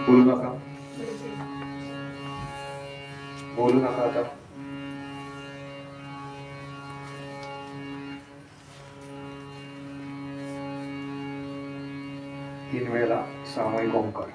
बोलू नका, बोलू नका आता. तीन वेळेला सामूहिक ओंकार.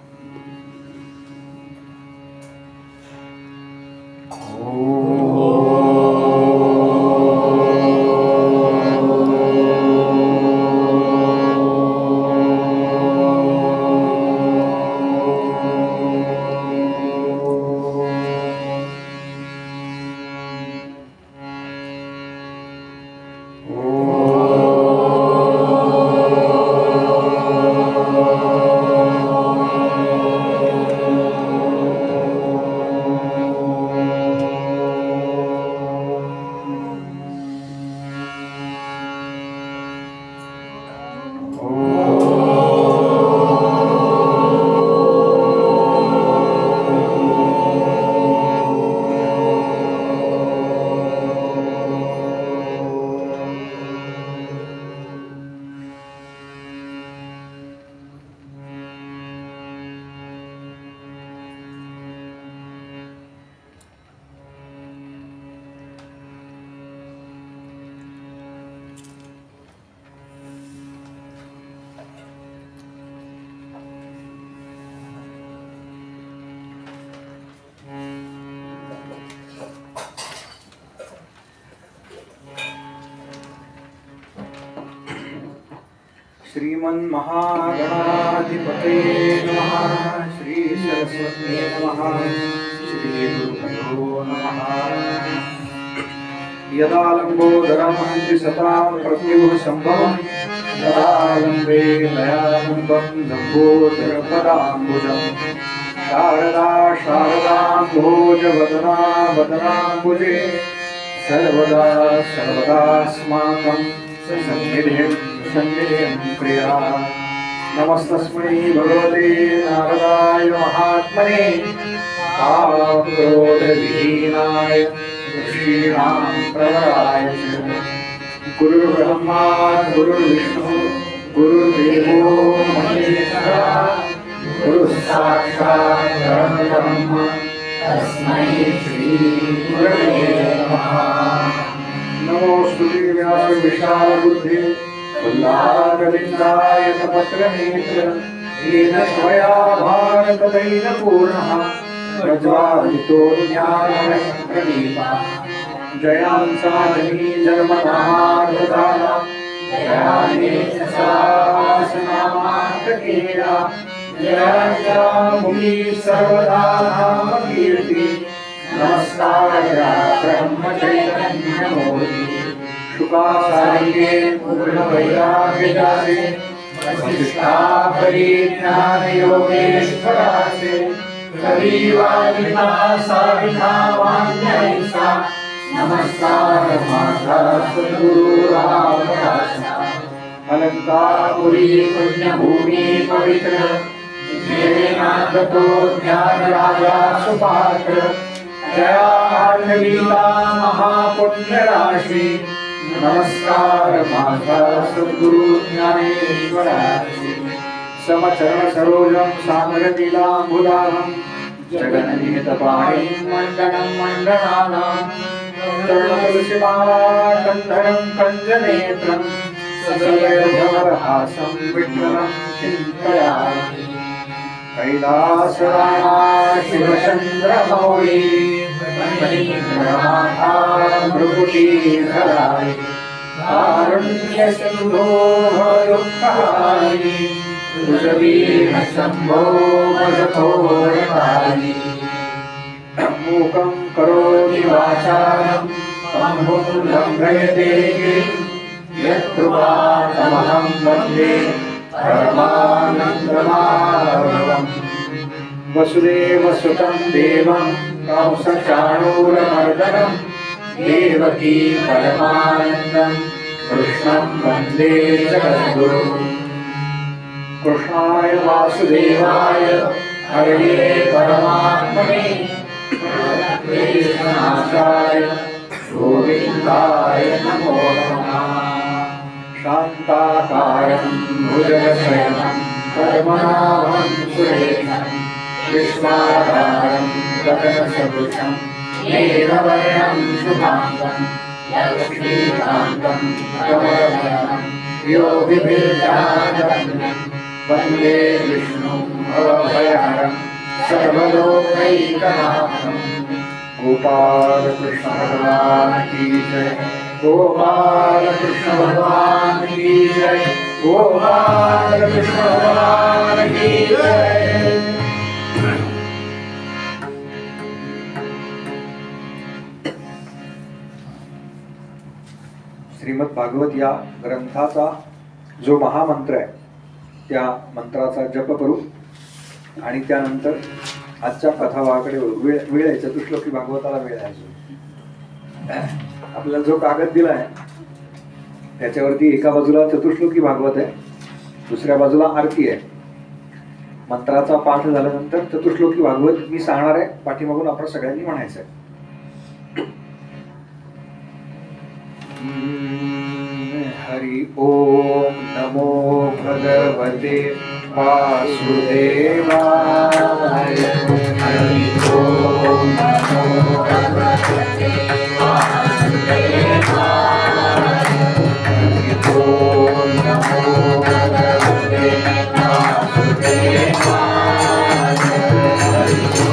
श्रीमन्महागणाधिपते नमः. श्री सरस्वती नमः. श्री गुरुभ्यो नमः. यदा लंबोदरं हन्ति सतां प्रत्युः सम्भवं तदा लम्बे दयालम्बं लम्बोदरपदाम्बुजं शारदा शारदाम्भोजवदना वदनाम्बुजे सर्वदा सर्वदास्माकं सन्निधिं सन्निधिं प्रिया. नमस्तस्मै भगवते नारदाय महात्मने कामक्रोधविहीनाय ऋषीणां प्रवराय. गुरुर्ब्रह्मा गुरुर्विष्णु गुरुर्देवो महेश्वरः गुरुस्साक्षात् परब्रह्म तस्मै श्री गुरवे नमः. नमोस्तुते व्यास विशालबुद्धे वल्लाकलिङ्गाय तपत्रनेत्र येन त्वया भारतदैनपूर्णः प्रज्वालितो ज्ञानप्रदीपः. जयान्साधनी जन्मनामार्गदाना जयानेशसासनामार्गकेया जयामुखी सर्वदा नामकीर्ति. नमस्काराय ब्रह्मचैतन्यमूर्ति शुकाचार्ये पूर्णवैराग्यजाते वसिष्ठापरि ज्ञानयोगेश्वरासे कलिवादिता साविधा वान्यैसा. नमस्कार माता सद्गुरु रामदास. अलंकारपुरी पुण्यभूमि पवित्र देवेनागतो ज्ञानराजा सुपात्र. जया महापुण्यराशि. नमस्कार माता सद्गुरु ज्ञानेश्वराशि. समचरण सरोजं सागरनीलाम्बुदाहं जगन्निहितपाणिं मण्डनं मण्डनानां तरुणतुलसीमाला कन्धरं कञ्जनेत्रं ससलयधवलहासं विठ्ठलं चिन्तयामि. कैलासरामा शिवचन्द्रमौळी मणिप्रमाथा भृगुटीधराय कारुण्यसिन्धो भवदुःखहारी शम्भो मजघोरकारि. मूकं करोति वाचालं पङ्गुं लङ्घयते यत्कृपातमहं वन्दे परमानन्दमाधवम्. वसुदेवसुतं देवं कंसचाणूरमर्दनं देवकी परमानन्दं कृष्णं वन्दे जगद्गुरुम्. कृष्णाय वासुदेवाय हरये परमात्मने प्रणतक्लेशनाशाय गोविन्दाय नमो नमः. शान्ताकारं भुजगशयनं पद्मनाभं सुरेशं विश्वाधारं गगनसदृशं मेघवर्णं शुभाङ्गं लक्ष्मीकान्तं कमलनयनं योगिभिर्ध्यानगम्यं वन्दे विष्णुं भवभयहरं सर्वलोकैकनाथं। गोपाल कृष्ण भगवान की जय, गोपाल कृष्ण भगवान की जय, गोपाल कृष्ण भगवान की जय। श्रीमद भागवत या ग्रंथाचा जो महामंत्र आहे त्या मंत्राचा जप करू आणि त्यानंतर आजच्या कथावाहाकडे वेळ आहे। चतुश्लोकी भागवताला वेळ आहे। आपल्याला जो कागद दिला आहे त्याच्यावरती एका बाजूला चतुश्लोकी भागवत आहे, दुसऱ्या बाजूला आरती आहे। मंत्राचा पाठ झाल्यानंतर चतुश्लोकी भागवत मी सांगणार आहे, पाठीमागून आपण सगळ्यांनी म्हणायचं आहे। हरि ओम नमो भगवते वासुदेवाय। हरि ओम नमो भगवते वासुदेवाय। हरि ओम नमो भगवते वासुदेवाय। हरि ओम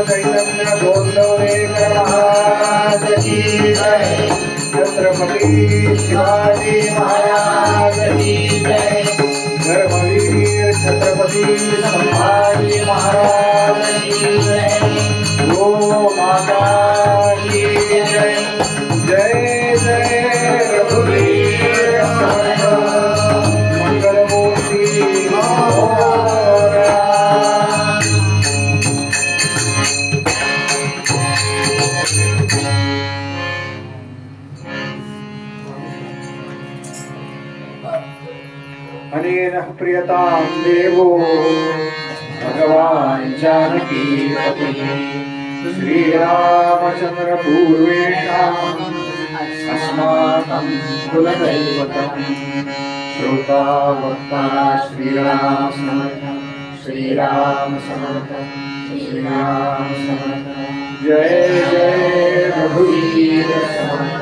चैतन्य गोंदवलेकर महाराज की जय। छत्रपती शिवाजी महाराज की जय। धर्मवीर छत्रपती संभाजी महाराज की जय। गो माता की जय। जय जय रघुवीर समर्थ मंगलमूर्ती मोरया। अनेन प्रियतां देवो भगवान् जानकीपतिः श्रीरामचन्द्र पूर्वेषाम् अस्माकं कुलदैवतं श्रोता वक्ता श्रीराम समर्थ श्रीराम समर्थ श्रीराम समर्थ। जय जय रघुवीर समर्थ।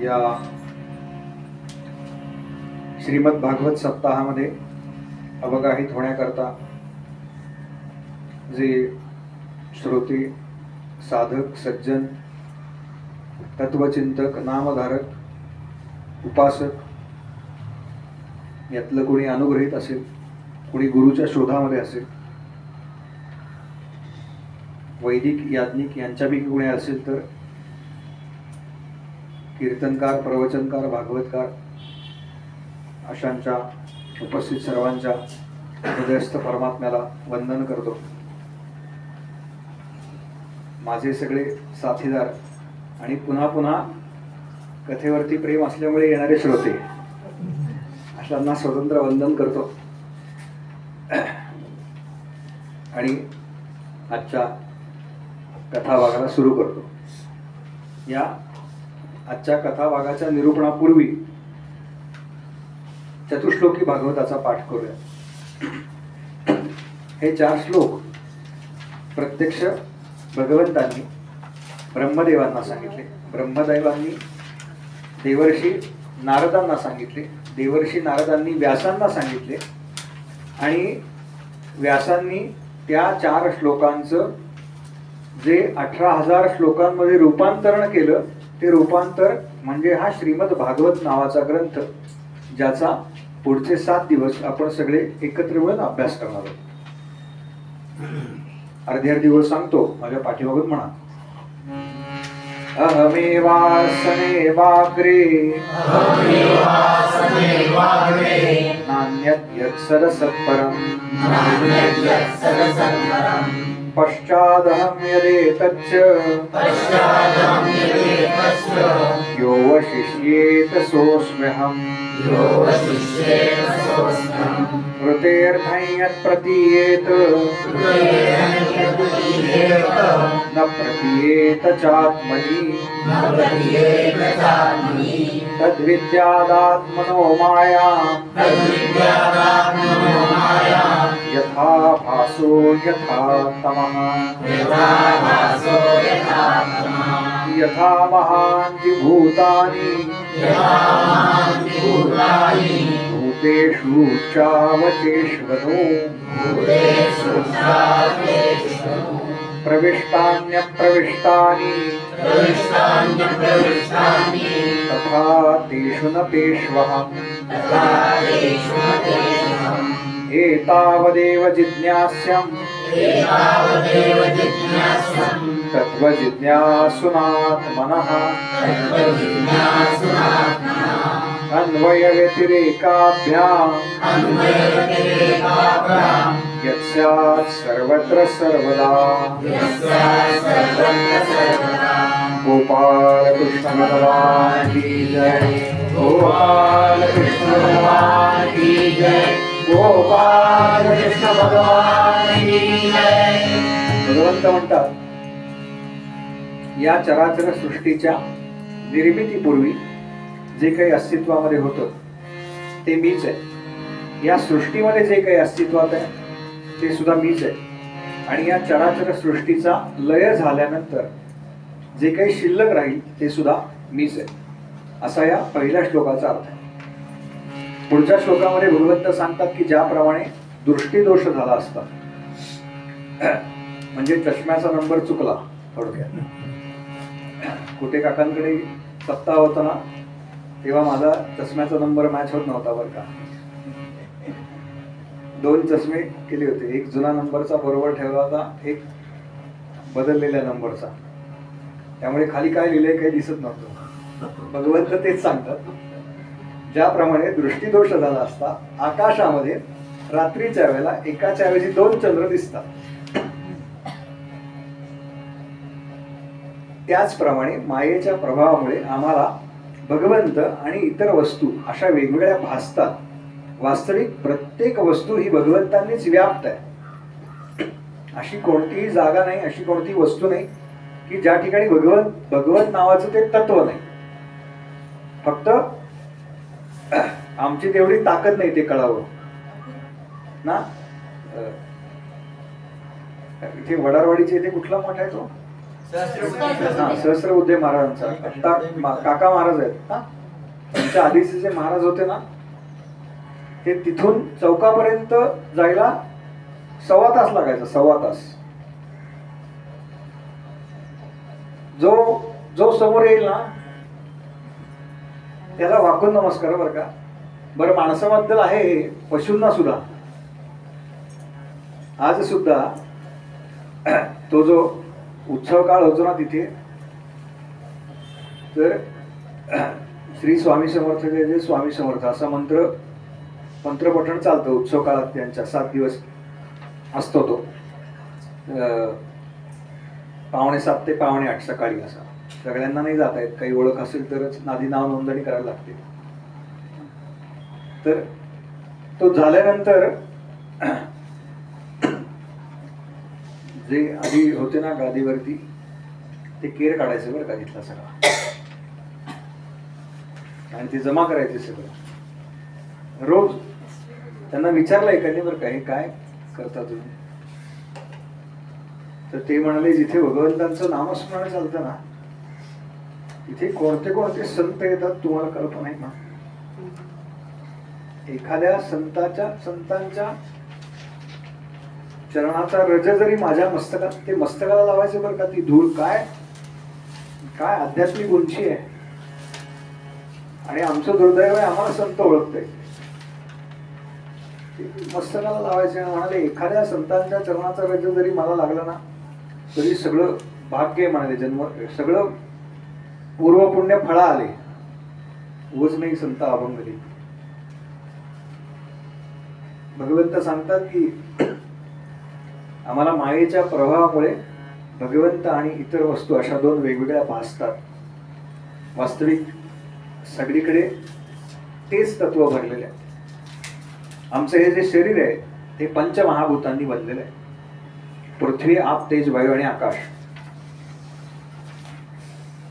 या श्रीमद भागवत सप्ताहामध्ये अवगाहित होण्याकरता जे श्रोते साधक सज्जन तत्वचिंतक नामधारक उपासक यातलं कोणी अनुग्रहित असेल, कोणी गुरुच्या शोधामध्ये असेल, वैदिक याज्ञिक यांच्यापैकी कोणी असेल तर कीर्तनकार प्रवचनकार भागवतकार अशांच्या उपस्थित सर्वांच्या हृदयस्थ परमात्म्याला वंदन करतो। माझे सगळे साथीदार आणि पुन्हा पुन्हा कथेवरती प्रेम असल्यामुळे येणारे श्रोते अशांना स्वतंत्र वंदन करतो आणि आजच्या कथाभागाला सुरू करतो। या आजच्या कथाभागाच्या निरूपणापूर्वी चतुश्लोकी भागवताचा पाठ करूया। हे 4 श्लोक प्रत्यक्ष भगवंतांनी ब्रह्मदेवांना सांगितले, ब्रह्मदेवांनी देवर्षी नारदांना सांगितले, देवर्षी नारदांनी व्यासांना सांगितले आणि व्यासांनी त्या 4 श्लोकांचं जे 18,000 श्लोकांमध्ये रूपांतरण केलं ते रूपांतर म्हणजे हा श्रीमद भागवत नावाचा ग्रंथ, ज्याचा पुढचे 7 दिवस आपण सगळे एकत्र मिळून अभ्यास करणार आहोत। अर्धे दिवस सांगतो, माझ्या पाठीमागून म्हणा। अहमेवासमेवाग्रे नान्यत् यत्सदसत्परम् पश्चादहं यदेतच्च यो वशिष्येत सोऽस्म्यहम् ऋतेऽर्थं यत् प्रतीयेत न प्रतीयेत चात्मनि तद्विद्यादात्मनो माया यथा भासो यथा तमः यथा महान्ति भूतानि भूतेषु चावचेष्वनो प्रविष्टान्यप्रविष्टानि तथा तेषु न तेष्वहम् एतावदेव जिज्ञास्यम् तत्त्वजिज्ञासुनात्मनः अन्वयव्यतिरेकाभ्याम् यस्यात् सर्वत्र सर्वदा गोपाल कृष्ण भगवान की जय, गोपाल कृष्ण भगवान की जय, गोपाल कृष्ण भगवान की जय। भगवंत म्हणतात या चराचर सृष्टीच्या निर्मितीपूर्वी जे काही अस्तित्वामध्ये होतं ते मीच आहे। या सृष्टीमध्ये जे काही अस्तित्वात आहे ते सुद्धा मीच आहे। आणि या चराचर सृष्टीचा लय झाल्यानंतर जे काही शिल्लक राहील ते सुद्धा मीच आहे, असा या पहिल्या श्लोकाचा अर्थ आहे। पुढच्या श्लोकामध्ये भगवंत सांगतात की ज्याप्रमाणे दृष्टीदोष झाला असता, म्हणजे चष्म्याचा नंबर चुकला थोडक्यात। कुठे काकांकडे सत्ता होता ना, तेव्हा माझा चष्म्याचा नंबर मॅच होत नव्हता बरं का। 2 चष्मे केले होते, एक जुना नंबरचा बरोबर ठेवला होता, एक बदललेल्या नंबरचा, त्यामुळे खाली काय लिहिलंय काही दिसत नव्हतं। भगवंत तेच सांगतात, ज्याप्रमाणे दृष्टीदोष झाला असता आकाशामध्ये रात्रीच्या वेळेला एकाच्या ऐवजी 2 चंद्र दिसतात, त्याचप्रमाणे मायेच्या प्रभावामुळे आम्हाला भगवंत आणि इतर वस्तू अशा वेगवेगळ्या भासतात। वास्तविक प्रत्येक वस्तू ही भगवंतांनीच व्याप्त आहे। अशी कोणतीही जागा नाही, अशी कोणती वस्तू नाही की ज्या ठिकाणी भगवंत नावाचं ते तत्व नाही। फक्त आमची तेवढी ताकद नाही ते कळावं ना। इथे वडारवाडीचे इथे कुठला मठ आहे तो? सहस्त्रबुद्धे महाराजांचा। आता काका महाराज आहेत ना, त्यांच्या आधीचे जे महाराज होते ना, ते तिथून चौकापर्यंत जायला 1.25 तास लागायचा, 1.25 तास। जो समोर येईल ना त्याला वाकून नमस्कार बरं का। बरं, माणसाबद्दल आहे, पशूंना सुद्धा आज सुद्धा तो जो उत्सव काळ होतो ना तिथे, तर श्री स्वामी समर्थ जय जय स्वामी समर्थ असा मंत्रपठण चालतं उत्सव काळात। त्यांच्या 7 दिवस असतो तो, 7:45 ते 8:45 सकाळी असा। सगळ्यांना नाही जाता येत, काही ओळख असेल तरच आधी नाव नोंदणी करायला लागते। तर तो झाल्यानंतर जे आधी होते ना गादीवरती, ते केर काढायचे बरं का तिथला सगळा, आणि ते जमा करायचे सगळं रोज। त्यांना विचारलं एकाने बरं का, हे काय करता तुम्ही? तर ते म्हणाले, जिथे भगवंतांचं नामस्मरण चालतं ना तिथे कोणते कोणते संत येतात तुम्हाला कल्पना आहे का? एखाद्या संतांच्या चरणाचा रज जरी माझ्या मस्तकात, ते मस्तकाला लावायचे बरं का। ती धूळ काय काय आध्यात्मिक उंची आहे। आणि आमचं दुर्दैव आहे, आम्हाला संत ओळखतंय, मस्तकाला लावायचे। आणि म्हणाले एखाद्या संतांच्या चरणाचा रज जरी मला लागला ना तरी सगळं भाग्य म्हणाले, जन्म सगळं पूर्वपुण्य फळा आले, उगाच नाही संत अभंगली। भगवंत सांगतात की आम्हाला मायेच्या प्रभावामुळे भगवंत आणि इतर वस्तू अशा 2 वेगवेगळ्या भासतात। वास्तविक सगळीकडे तेच तत्व भरलेले आहे। आमचं हे जे शरीर आहे ते पंचमहाभूतांनी बनलेलं आहे, पृथ्वी, आप, तेज, वायू आणि आकाश।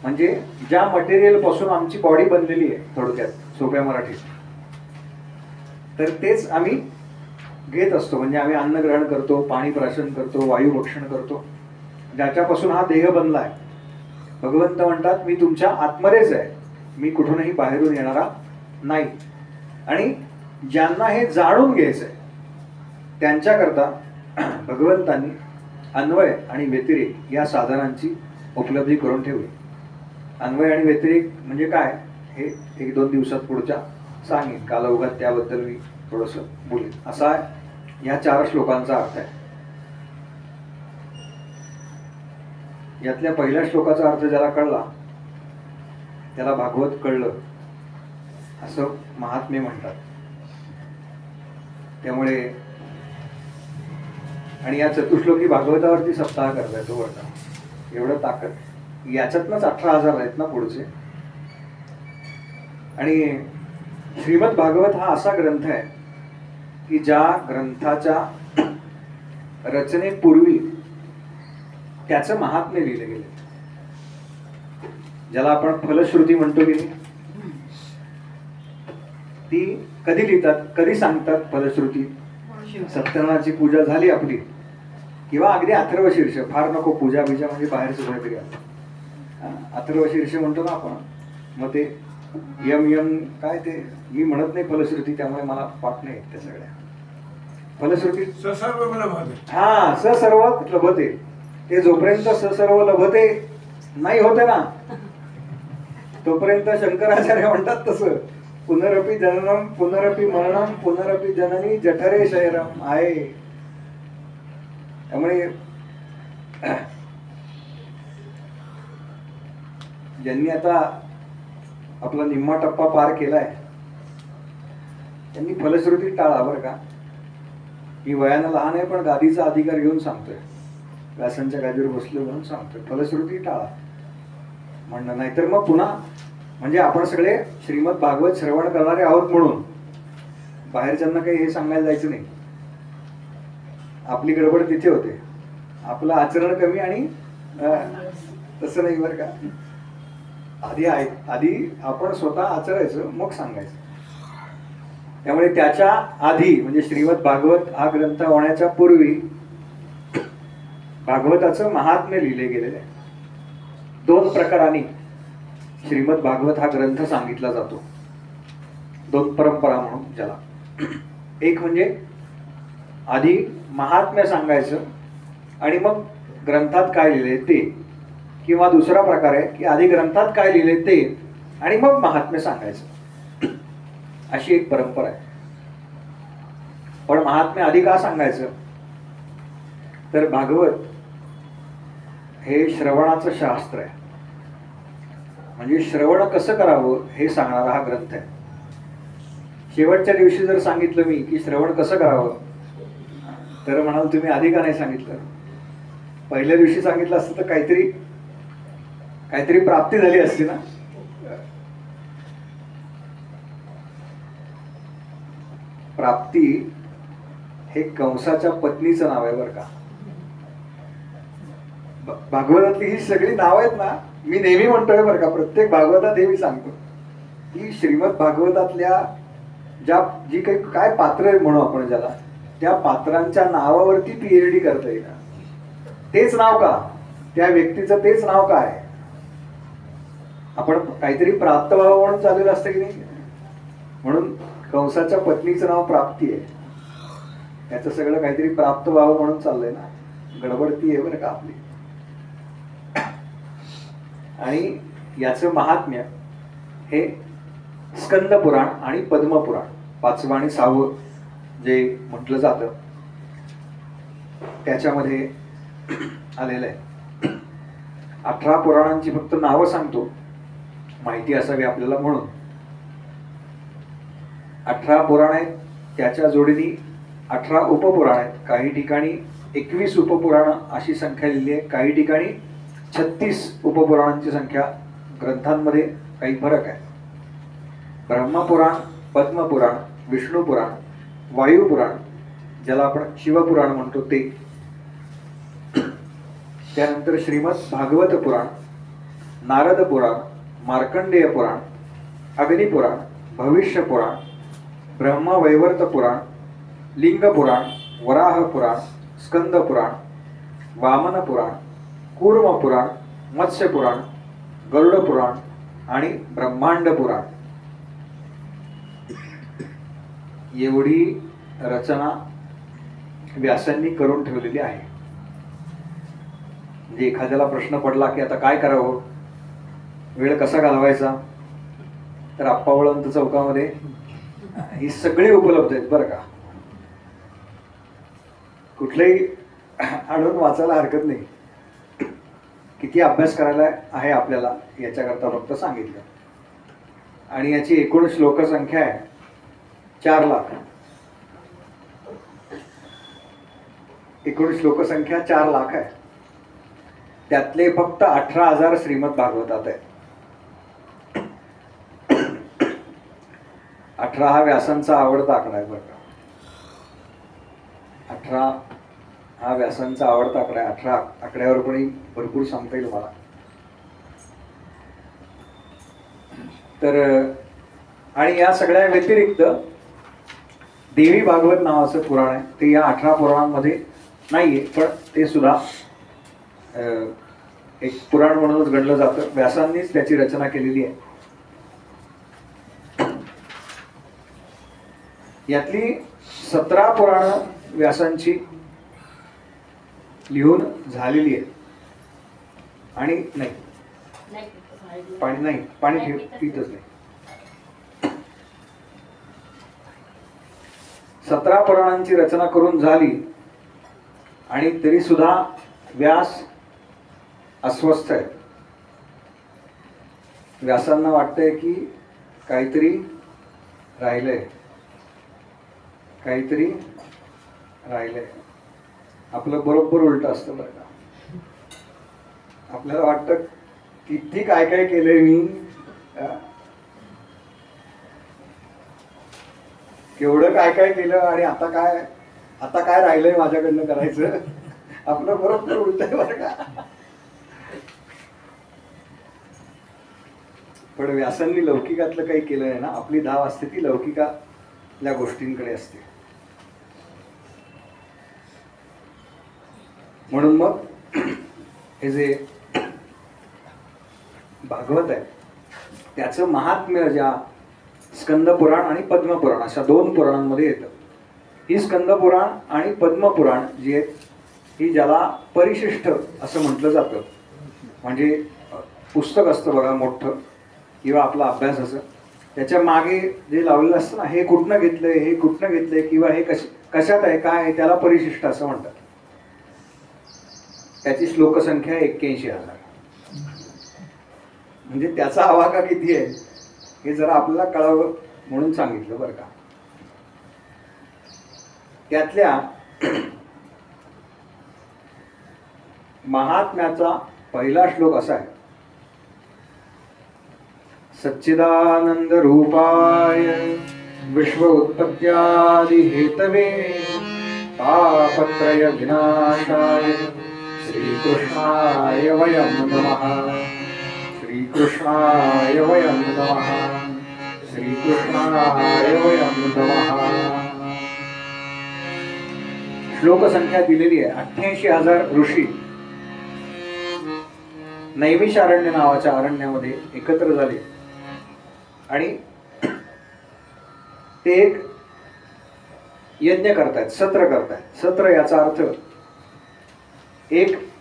म्हणजे ज्या मटेरियल पासून आमची बॉडी बनलेली आहे, थोडक्यात सोप्या मराठीत, तर तेच आम्ही घेत असतो। म्हणजे आम्ही अन्न ग्रहण करतो, पाणी प्राशन करतो, वायू भक्षण करतो, ज्याच्यापासून हा देह बनला आहे। भगवंत म्हणतात मी तुमच्या आतमध्येच आहे, मी कुठूनही बाहेरून येणारा नाही। आणि ज्यांना हे जाणून घ्यायचंय त्यांच्याकरता भगवंतांनी अन्वय आणि व्यतिरेक या साधनांची उपलब्धी करून ठेवली। अन्वय आणि व्यतिरेक म्हणजे काय हे 1-2 दिवसात पुढच्या सांगेन, कालौघात त्याबद्दल मी थोडंसं बोलेन। असा या 4 श्लोकांचा अर्थ आहे। यातल्या पहिल्या श्लोकाचा अर्थ ज्याला कळला त्याला भागवत कळलं असं महात्मे म्हणतात। त्यामुळे आणि या चतुश्लोकी भागवतावरती सप्ताह करताय तो बरं का. एवढं ताकद याच्यातनंच 18,000 आहेत ना पुढचे. आणि श्रीमद भागवत हा असा ग्रंथ आहे की ज्या ग्रंथाच्या रचनेपूर्वी त्याचं महात्म्य लिहिलं गेलं, ज्याला आपण फलश्रुती म्हणतो की नाही, ती कधी लिहितात, कधी सांगतात फलश्रुती? सत्यनारायणाची पूजा झाली आपली, किंवा अगदी अथर्वशीर्ष, फार नको पूजा बिजा म्हणजे बाहेरचं कोणीतरी आलं, अथर्वशीर्ष म्हणतो ना आपण, मग ते यम काय ते मी म्हणत नाही फलश्रुती, त्यामुळे मला पाठ नाही त्या सगळ्या फलश्रुती. हा सर्व लभते, ते जोपर्यंत सर्व लभते नाही होते ना तोपर्यंत शंकराचार्य म्हणतात तसं पुनरपी जननम पुनरपी मरणम पुनरपी जननी जठरे शयरम आहे. त्यामुळे ज्यांनी आता आपला निम्मा टप्पा पार केलाय त्यांनी फलश्रुती टाळा बरं का. ही वयानं लहान आहे पण गादीचा अधिकार घेऊन सांगतोय, व्यासांच्या गादीवर बसलो म्हणून सांगतोय, फलश्रुती टाळा म्हणणं. नाहीतर मग पुन्हा म्हणजे आपण सगळे श्रीमद भागवत श्रवण करणारे आहोत म्हणून बाहेरच्यांना काही हे सांगायला जायचं नाही. आपली गडबड तिथे होते, आपलं आचरण कमी आणि तसं नाही बरं का. आधी आपण स्वतः आचरायचं मग सांगायचं. त्यामुळे त्याच्या आधी म्हणजे श्रीमद भागवत हा ग्रंथ होण्याच्या पूर्वी भागवताचं महात्म्य लिहिले गेलेलं आहे. 2 प्रकारांनी श्रीमद भागवत हा ग्रंथ सांगितला जातो, 2 परंपरा म्हणून ज्याला. एक म्हणजे आधी महात्म्य सांगायचं आणि मग ग्रंथात काय लिहिले ते, किंवा दुसरा प्रकार आहे की आधी ग्रंथात काय लिहिले ते आणि मग महात्म्य सांगायचं, अशी एक परंपरा आहे. पण महात्म्य आधी का सांगायचं, तर भागवत हे श्रवणाचं शास्त्र आहे. म्हणजे श्रवण कसं करावं हे सांगणारा हा ग्रंथ आहे. शेवटच्या दिवशी जर सांगितलं मी की श्रवण कसं करावं तर म्हणाल तुम्ही आधी का नाही सांगितलं. पहिल्या दिवशी सांगितलं असतं तर काहीतरी प्राप्ती झाली असती ना. प्राप्ती हे कंसाच्या पत्नीचं नाव आहे बरं का. भागवतातली ही सगळी नाव आहेत ना, मी नेहमी म्हणतोय बरं का, प्रत्येक भागवतात हे मी सांगतो की श्रीमद भागवतातल्या जी काही काय पात्र म्हणू आपण ज्याला, त्या पात्रांच्या नावावरती PhD करता येईल. तेच नाव का, त्या व्यक्तीचं तेच नाव काय, आपण काहीतरी प्राप्त व्हावं म्हणून चाललेलं असतं की नाही. म्हणून कंसाच्या पत्नीचं नाव प्राप्ती आहे. याचं सगळं काहीतरी प्राप्त व्हावं म्हणून चाललंय ना, गडबडती आहे बरं का आपली. आणि याचं महात्म्य हे स्कंद पुराण आणि पद्म पुराण 5वं आणि 6वं जे म्हटलं जातं त्याच्यामध्ये आलेलं आहे. 18 पुराणांची फक्त नावं सांगतो, माहिती असावी आपल्याला म्हणून. 18 पुराण आहेत, त्याच्या जोडीने 18 उपपुराण आहेत. काही ठिकाणी 21 उपपुराण अशी संख्या लिहिली आहे, काही ठिकाणी 36 उपपुराणांची संख्या. ग्रंथांमध्ये काही फरक आहे. ब्रह्मपुराण, पद्मपुराण, विष्णुपुराण, वायुपुराण ज्याला आपण शिवपुराण म्हणतो ते, त्यानंतर श्रीमद भागवत पुराण, नारद पुराण, मार्कंडेय पुराण, अग्निपुराण, भविष्य पुराण, ब्रह्मवैवर्त पुराण, लिंग पुराण, वराह पुराण, स्कंद पुराण, वामन पुराण, कूर्म पुराण, मत्स्य पुराण, गरुड पुराण आणि ब्रह्मांड पुराण. एवढी रचना व्यासांनी करून ठेवलेली आहे. म्हणजे एखाद्याला प्रश्न पडला की आता काय करावं, वेळ कसा घालवायचा, तर आप्पा वळवंत चौकामध्ये ही सगळी उपलब्ध आहेत बरं का. कुठलेही आणून वाचायला हरकत नाही. किती अभ्यास करायला आहे आपल्याला याच्याकरता फक्त सांगितलं. आणि याची एकूण श्लोक संख्या आहे 4 लाख. एकूण श्लोकसंख्या 4 लाख आहे. त्यातले फक्त 18,000 श्रीमद भागवतात आहे. 18 हा व्यासांचा आवडता आकडा आहे बरं का. 18 हा व्यासांचा आवडता आकडा आहे. 18 आकड्यावर पण भरपूर सांगता येईल मला. तर आणि या सगळ्या व्यतिरिक्त देवी भागवत नावाचं पुराण आहे. ते या 18 पुराणांमध्ये नाहीये, पण ते सुद्धा एक पुराण म्हणूनच गणलं जातं. व्यासांनीच त्याची रचना केलेली आहे. यातली 17 पुराणं व्यासांची लिहून झालेली आहे. आणि नाही पाणी नाही, पाणी पितच नाही. 17 पुराणांची रचना करून झाली आणि तरी सुद्धा व्यास अस्वस्थ आहे. व्यासांना वाटतंय की काहीतरी राहिलंय, काहीतरी राहिलंय. आपलं बरोबर उलट असतं बरं का. आपल्याला वाटतं किती काय काय केलंय मी, केवढं काय काय केलं आणि आता काय राहिलंय माझ्याकडनं करायचं. आपलं बरोबर उलट आहे बरं का. पण व्यासांनी लौकिकातलं काही केलं नाही ना. आपली धाव असते ती लौकिकातल्या गोष्टींकडे असते. म्हणून मग हे जे भागवत आहे त्याचं महात्म्य ज्या स्कंद पुराण आणि पद्मपुराण अशा 2 पुराणांमध्ये येतं. ही स्कंद पुराण आणि पद्मपुराण जी आहेत ही ज्याला परिशिष्ट असं म्हटलं जातं. म्हणजे पुस्तक असतं बघा मोठं किंवा आपला अभ्यास असं, त्याच्या मागे जे लावलेलं असतं ना, हे कुठनं घेतलंय, हे कुठनं घेतलंय किंवा हे कशात आहे काय आहे, त्याला परिशिष्ट असं म्हणतात. त्याची श्लोकसंख्या 81,000. म्हणजे त्याचा आवाका किती आहे हे जरा आपल्याला कळावं म्हणून सांगितलं बरं का. त्यातल्या महात्म्याचा पहिला श्लोक असा आहे. सच्चिदानंद रूपाय विश्व उत्पत्त्यादि हेतवे तापत्रय विनाशाय श्रीकृष्णाय वयं नमः. श्रीकृष्णाय वयं नमः. श्रीकृष्णाय वयं नमः. श्लोकसंख्या दिलेली आहे. 88,000 ऋषी नैमिषारण्य नावाच्या अरण्यामध्ये एकत्र झाले आणि ते एक यज्ञ करतायत, सत्र करतायत. सत्र याचा अर्थ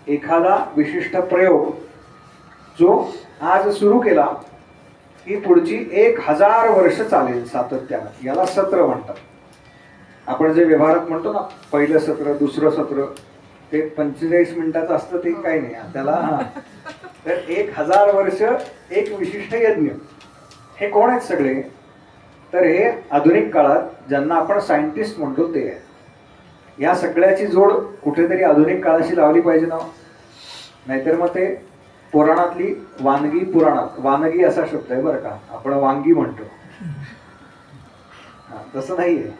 एखादा विशिष्ट प्रयोग जो आज सुरू केला की पुढची 1000 वर्ष चालेल सातत्यानं, याला सत्र म्हणतात. आपण जे व्यवहारात म्हणतो ना, पहिलं सत्र, दुसरं सत्र, ते 45 मिनिटाचं असतं, ते काही नाही त्याला. तर 1000 वर्ष एक विशिष्ट यज्ञ. हे कोण आहेत सगळे? तर हे आधुनिक काळात ज्यांना आपण सायंटिस्ट म्हणतो ते आहे. या सगळ्याची जोड कुठेतरी आधुनिक काळाशी लावली पाहिजे ना. नाहीतर मग ते पुराणातली वानगी, पुराणात वानगी असा शब्द आहे बरं का, आपण वांगी म्हणतो, तसं नाहीये.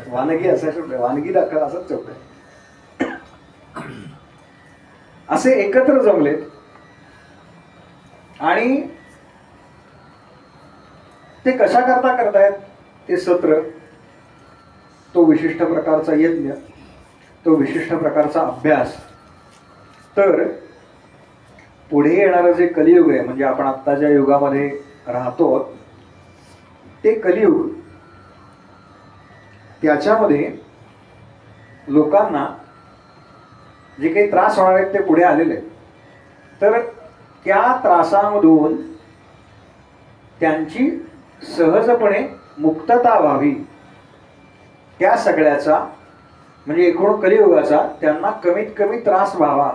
वानगी असा शब्द आहे, वानगी दाखल असाच शब्द आहे. असे एकत्र जमले आणि ते कशा करता करतायत ते सत्र, तो विशिष्ट प्रकारचा यज्ञ, तो विशिष्ट प्रकारचा अभ्यास. तर पुढे येणारं जे कलियुग आहे, म्हणजे आपण आत्ता ज्या युगामध्ये राहतो ते कलियुग, त्याच्यामध्ये लोकांना जे काही त्रास होणार आहेत ते पुढे आलेले आहेत. तर त्या त्रासामधून त्यांची सहजपणे मुक्तता व्हावी, त्या सगळ्याचा म्हणजे एकूण कलियुगाचा त्यांना कमीत कमी त्रास व्हावा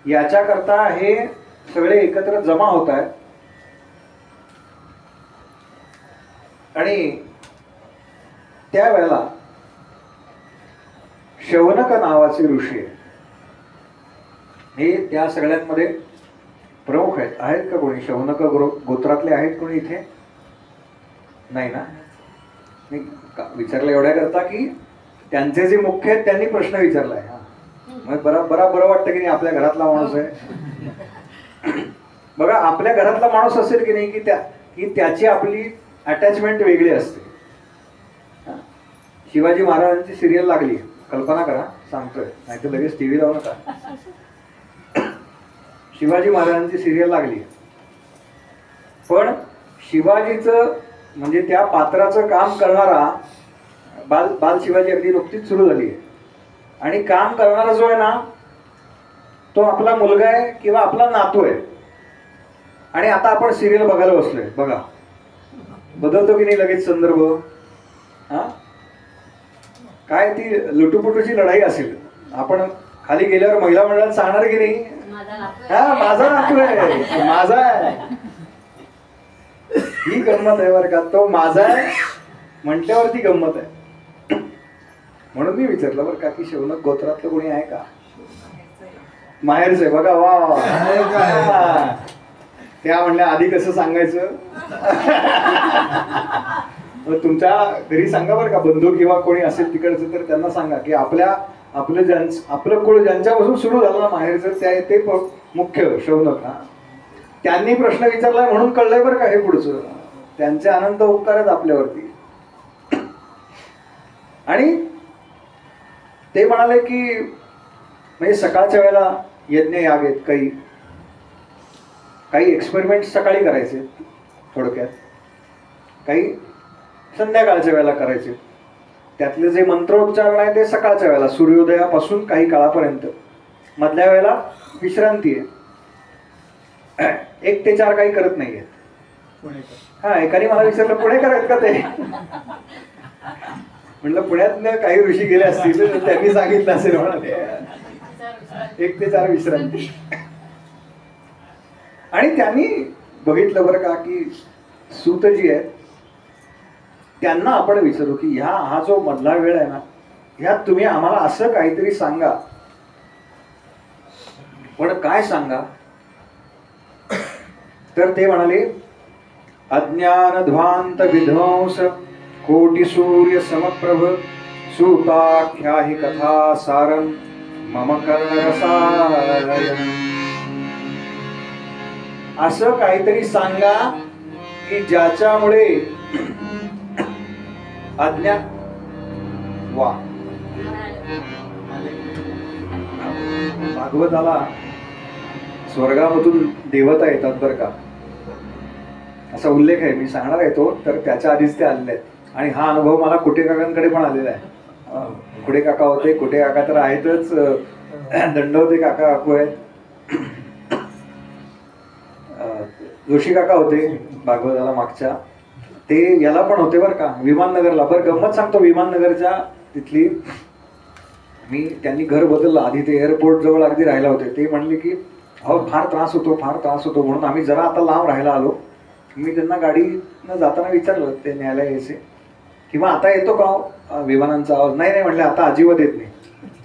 याच्याकरता हे सगळे एकत्र जमा होत आहेत. आणि त्यावेळेला शौनक नावाचे ऋषी आहे. हे त्या सगळ्यांमध्ये प्रमुख आहेत का कोणी? शौनक गोत्रातले आहेत कोणी इथे? नाही ना? मी विचारलं एवढ्या करता की त्यांचे जे मुख्य आहेत त्यांनी प्रश्न विचारलाय. मग बरं वाटतं की नाही आपल्या घरातला माणूस आहे. बघा, आपल्या घरातला माणूस असेल की नाही की त्याची आपली अटॅचमेंट वेगळी असते. शिवाजी महाराजांची सिरियल लागली, कल्पना करा, सांगतोय, नाही तर लगेच टीव्ही लावू नका. शिवाजी महाराजांची सिरियल लागली, पण शिवाजीचं म्हणजे त्या पात्राचं काम करणारा बाल शिवाजी अगदी नुकतीच सुरू झाली आहे, आणि काम करणारा जो आहे ना तो आपला मुलगा आहे किंवा आपला नातू आहे. आणि आता आपण सिरियल बघायला बसलोय, बघा बदलतो की नाही लगेच संदर्भ. हा, काय ती लुटूपुटूची लढाई असेल, आपण खाली गेल्यावर महिला मंडळात सांगणार की नाही, हा माझा नातू आहे, माझा आहे. ही गंमत आहे बरं का, तो माझा आहे म्हटल्यावरती गंमत आहे. म्हणून मी विचारलं बरं का की शौनक गोत्रातलं कोणी आहे का? माहेरच आहे बघा. वा, त्या म्हणल्या आधी कसं सांगायचं. तुमच्या घरी सांगा बरं का, बंधू किंवा कोणी असेल तिकडचं तर त्यांना सांगा की आपलं कुळ ज्यांच्यापासून सुरू झालं ना माहेरचं ते मुख्य शौनक. त्यांनी प्रश्न विचारलाय म्हणून कळलंय बरं का हे पुढचं. त्यांचे अनंत उपकार आहेत आपल्यावरती. आणि ते म्हणाले की म्हणजे सकाळच्या वेळेला यज्ञ याग आहेत, काही एक्सपेरिमेंट सकाळी करायचे थोडक्यात, काही संध्याकाळच्या वेळेला करायचे. त्यातले जे मंत्रोच्चारण आहे ते सकाळच्या वेळेला सूर्योदयापासून काही काळापर्यंत. मधल्या वेळेला विश्रांती आहे. 1 ते 4 काही करत नाहीये. हा, एकाने मला विचारलं पुणेकर आहेत का ते? म्हटलं पुण्यात काही ऋषी गेले असतील, त्यांनी सांगितलं असेल म्हणाले 1 ते 4 विश्रांती. आणि त्यांनी बघितलं बरं का की सूतजी आहेत त्यांना आपण विचारू की हा जो मधला वेळ आहे ना, ह्यात तुम्ही आम्हाला असं काहीतरी सांगा, पण काय सांगा. तर ते म्हणाले, अज्ञान ध्वांत विध्वंस कोटी सूर्य समप्रभ सूताख्या हि कथा सारम मम कर्णरसायन. असं काहीतरी सांगा की ज्याच्यामुळे अज्ञान वा भागवताला स्वर्गामधून देवता येतात बरं का, असा उल्लेख आहे. मी सांगणार आहे तो, तर त्याच्या आधीच ते आलेले आहेत. आणि हा अनुभव मला कुटे काकांकडे पण आलेला आहे. कुटे काका होते, कुटे काका तर आहेतच, दंडवते काका काकू आहेत, जोशी काका होते भागवताला मागच्या, ते याला पण होते बरं का, विमाननगरला. बरं गंमत सांगतो, विमाननगरच्या तिथली त्यांनी घर बदललं. आधी ते एअरपोर्ट जवळ अगदी राहायला होते. ते म्हणले की अहो फार त्रास होतो म्हणून आम्ही जरा आता लांब राहायला आलो. मी त्यांना गाडीनं जाताना विचारलं ते न्यायला यायचे किंवा आता येतो का विमानांचा आवाज? नाही म्हटलं आता अजिबात येत नाही.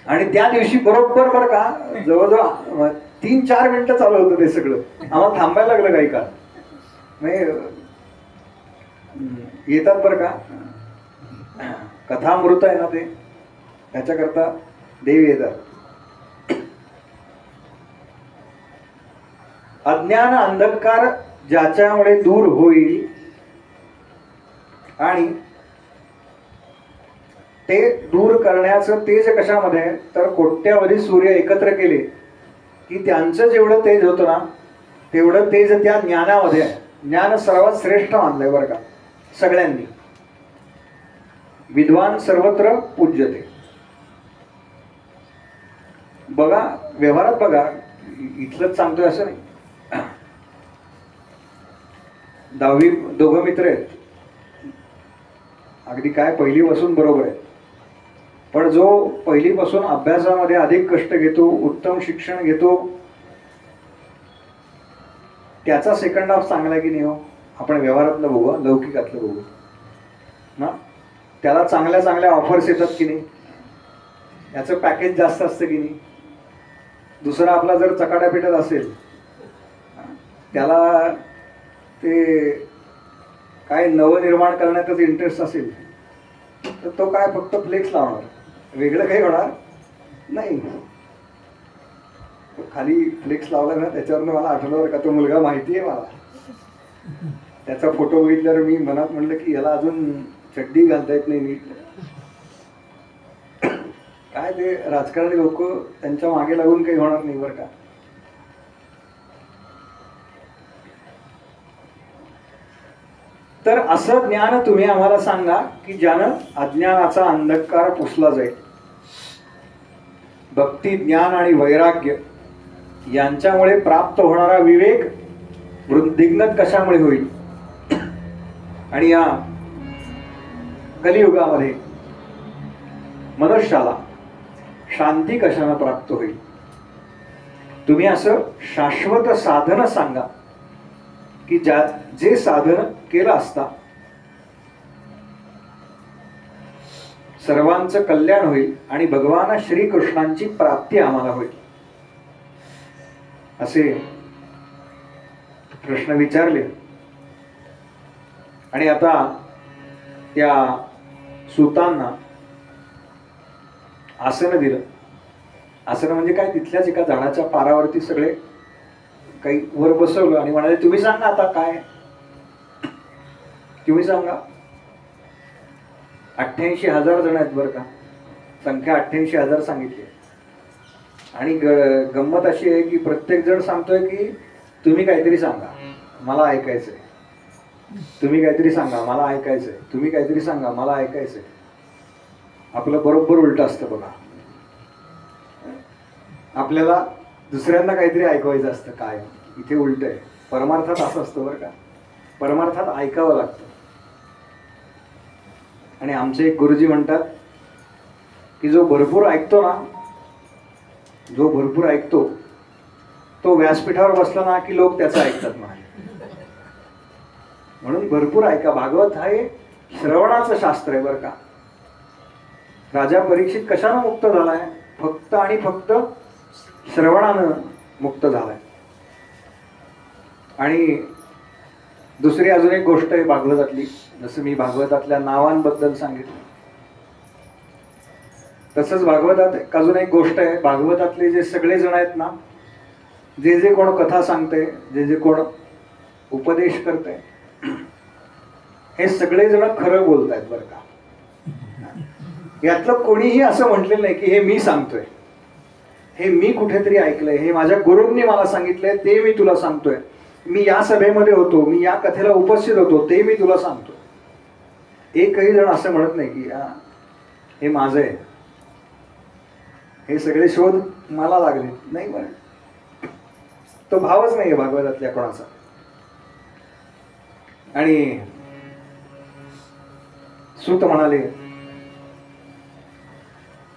आणि त्या दिवशी बरोबर बरं का जवळजवळ 3-4 मिनिटं चालू होतं ते सगळं. आम्हाला थांबायला लागलं काही काळ. येतात बरं का, कथामृत आहे ना ते, त्याच्याकरता देव येतात. अज्ञान अंधकार ज्याच्यामुळे दूर होईल आणि ते दूर करण्याचं तेज कशामध्ये, तर कोट्यावधी सूर्य एकत्र केले की त्यांचं जेवढं तेज होतं ना तेवढं तेज त्या ज्ञानामध्ये आहे. ज्ञान सर्वात श्रेष्ठ मानलंय बरं का सगळ्यांनी. विद्वान सर्वत्र पूज्यते. बघा व्यवहारात बघा, इथलंच सांगतोय असं नाही. 10वी दोघं मित्र आहेत, अगदी काय पहिलीपासून बरोबर आहे, पण जो पहिलीपासून अभ्यासामध्ये अधिक कष्ट घेतो, उत्तम शिक्षण घेतो, त्याचा सेकंड हाफ चांगला की नाही हो? आपण व्यवहारातलं बघू, लौकिकातलं बघू ना, त्याला चांगल्या चांगल्या ऑफर्स येतात की नाही. याचं पॅकेज जास्त असतं की नाही. दुसरा आपला जर चकाट्या पेटत असेल, त्याला ते काय नवनिर्माण करण्यातच इंटरेस्ट असेल, तर तो काय फक्त फ्लेक्स लावणार, वेगळं काही होणार नाही. खाली फ्लेक्स लावला ना, त्याच्यावरनं मला आठवलं का तो मुलगा माहिती आहे मला. त्याचा फोटो बघितल्यावर मी मनात म्हणलं की याला अजून चड्डी घालता येत नाही नीट. काय ते राजकारणी लोक त्यांच्या मागे लागून काही होणार नाही बरं का. तर असं ज्ञान तुम्ही आम्हाला सांगा की ज्यानं अज्ञानाचा अंधकार पुसला जाईल. भक्ती, ज्ञान आणि वैराग्य यांच्यामुळे प्राप्त होणारा विवेक वृद्धिंगत कशामुळे होईल, आणि या कलियुगामध्ये मनुष्याला शांती कशाने प्राप्त होईल. तुम्ही असं शाश्वत साधन सांगा की जे साधन केलं असता सर्वांचं कल्याण होईल आणि भगवान श्रीकृष्णांची प्राप्ती आम्हाला होईल. असे प्रश्न विचारले. आणि आता त्या सूतांना आसन दिलं. आसन म्हणजे काय, तिथल्याच एका झाडाच्या पारावरती सगळे काही वर बसवलं आणि म्हणाले तुम्ही सांगा आता काय, तुम्ही सांगा. 88,000 जण आहेत बरं का, संख्या 88,000 सांगितली. आणि गंमत अशी आहे की प्रत्येक जण सांगतोय की तुम्ही काहीतरी सांगा मला ऐकायचंय, तुम्ही काहीतरी सांगा मला ऐकायचंय, तुम्ही काहीतरी सांगा मला ऐकायचंय. आपलं बरोबर उलट असतं बघा. आपल्याला दुसऱ्यांना काहीतरी ऐकवायचं असतं. काय इथे उलट आहे. परमार्थात असं असतं बरं का. परमार्थात ऐकावं लागतं. आणि आमचे एक गुरुजी म्हणतात की जो भरपूर ऐकतो ना, जो भरपूर ऐकतो तो व्यासपीठावर बसला ना की लोक त्याचं ऐकतात म्हणाले. म्हणून भरपूर ऐका. भागवत हा एक श्रवणाचं शास्त्र आहे बरं का. राजा परीक्षित कशानं मुक्त झालाय? फक्त आणि फक्त श्रवणानं मुक्त झालाय. आणि दुसरी अजून एक गोष्ट आहे भागवतातली. जसं मी भागवतातल्या नावांबद्दल सांगितलं तसंच भागवतात अजून एक गोष्ट आहे. भागवतातले जे सगळे जण आहेत ना, जे जे कोण कथा सांगते, जे जे कोण उपदेश करते, हे सगळे जण खरं बोलतायत बरं का. यातलं कोणीही असं म्हटलेलं नाही की हे मी सांगतोय, हे मी कुठेतरी ऐकलंय, हे माझ्या गुरूंनी मला सांगितलंय ते मी तुला सांगतोय, मी या सभेमध्ये होतो, मी या कथेला उपस्थित होतो ते मी तुला सांगतो. एकही जण असं म्हणत नाही की हे माझं आहे, हे सगळे शोध मला लागले नाही. बरं, तो भावच नाहीये भागवतातल्या कोणाचा. आणि सूत म्हणाले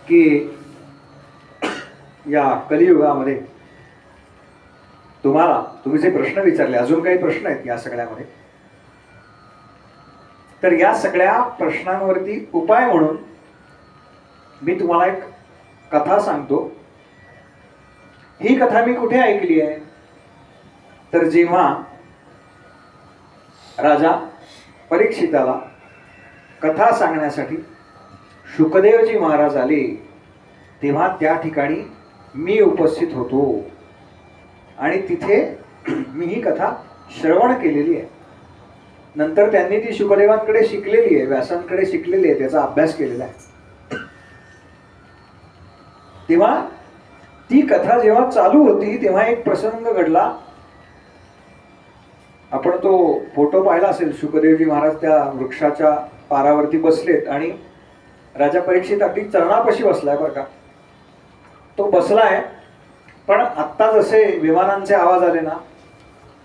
की या कलियुगामध्ये तुम्ही जे प्रश्न विचारले, अजून काही प्रश्न आहेत या सगळ्यामध्ये, तर या सगळ्या प्रश्नांवरती उपाय म्हणून मी तुम्हाला एक कथा सांगतो. ही कथा मी कुठे ऐकली आहे, तर जेव्हा राजा परीक्षिताला कथा सांगण्यासाठी शुकदेवजी महाराज आले, तेव्हा त्या ठिकाणी मी उपस्थित होतो आणि तिथे मी ही कथा श्रवण केलेली आहे. नंतर त्यांनी ती शुकदेवांकडे शिकलेली आहे, व्यासांकडे शिकलेली आहे, त्याचा अभ्यास केलेला आहे. तेव्हा ती कथा जेव्हा चालू होती तेव्हा एक प्रसंग घडला. आपण तो फोटो पाहिला असेल. शुकदेवजी महाराज त्या वृक्षाच्या पारावरती बसलेत आणि राजा परीक्षित अगदी चरणापाशी बसलाय बरं का. तो बसलाय, पण आत्ता जसे विमानांचे आवाज आले ना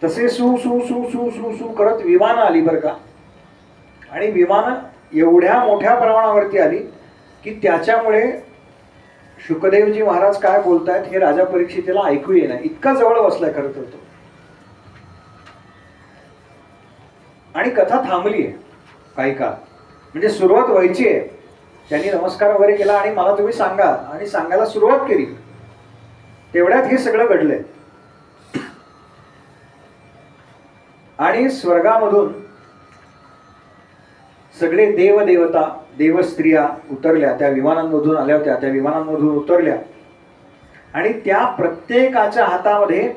तसे सू सू सू सू सू सू करत विमानं आली बरं का. आणि विमानं एवढ्या मोठ्या प्रमाणावरती आली की त्याच्यामुळे शुकदेवजी महाराज काय बोलतायत हे राजा परीक्षितेला ऐकू येईना, इतका जवळ बसलाय खरं तर तो. आणि कथा थांबली आहे काही काळ, म्हणजे सुरुवात व्हायची आहे. त्यांनी नमस्कार वगैरे केला आणि मला तुम्ही सांगा, आणि सांगायला सुरुवात केली. तेवढ्यात हे सगळं घडलंय. आणि स्वर्गामधून सगळे देवदेवता, देवस्त्रिया उतरल्या, त्या विमानांमधून आल्या होत्या, त्या विमानांमधून उतरल्या आणि त्या प्रत्येकाच्या हातामध्ये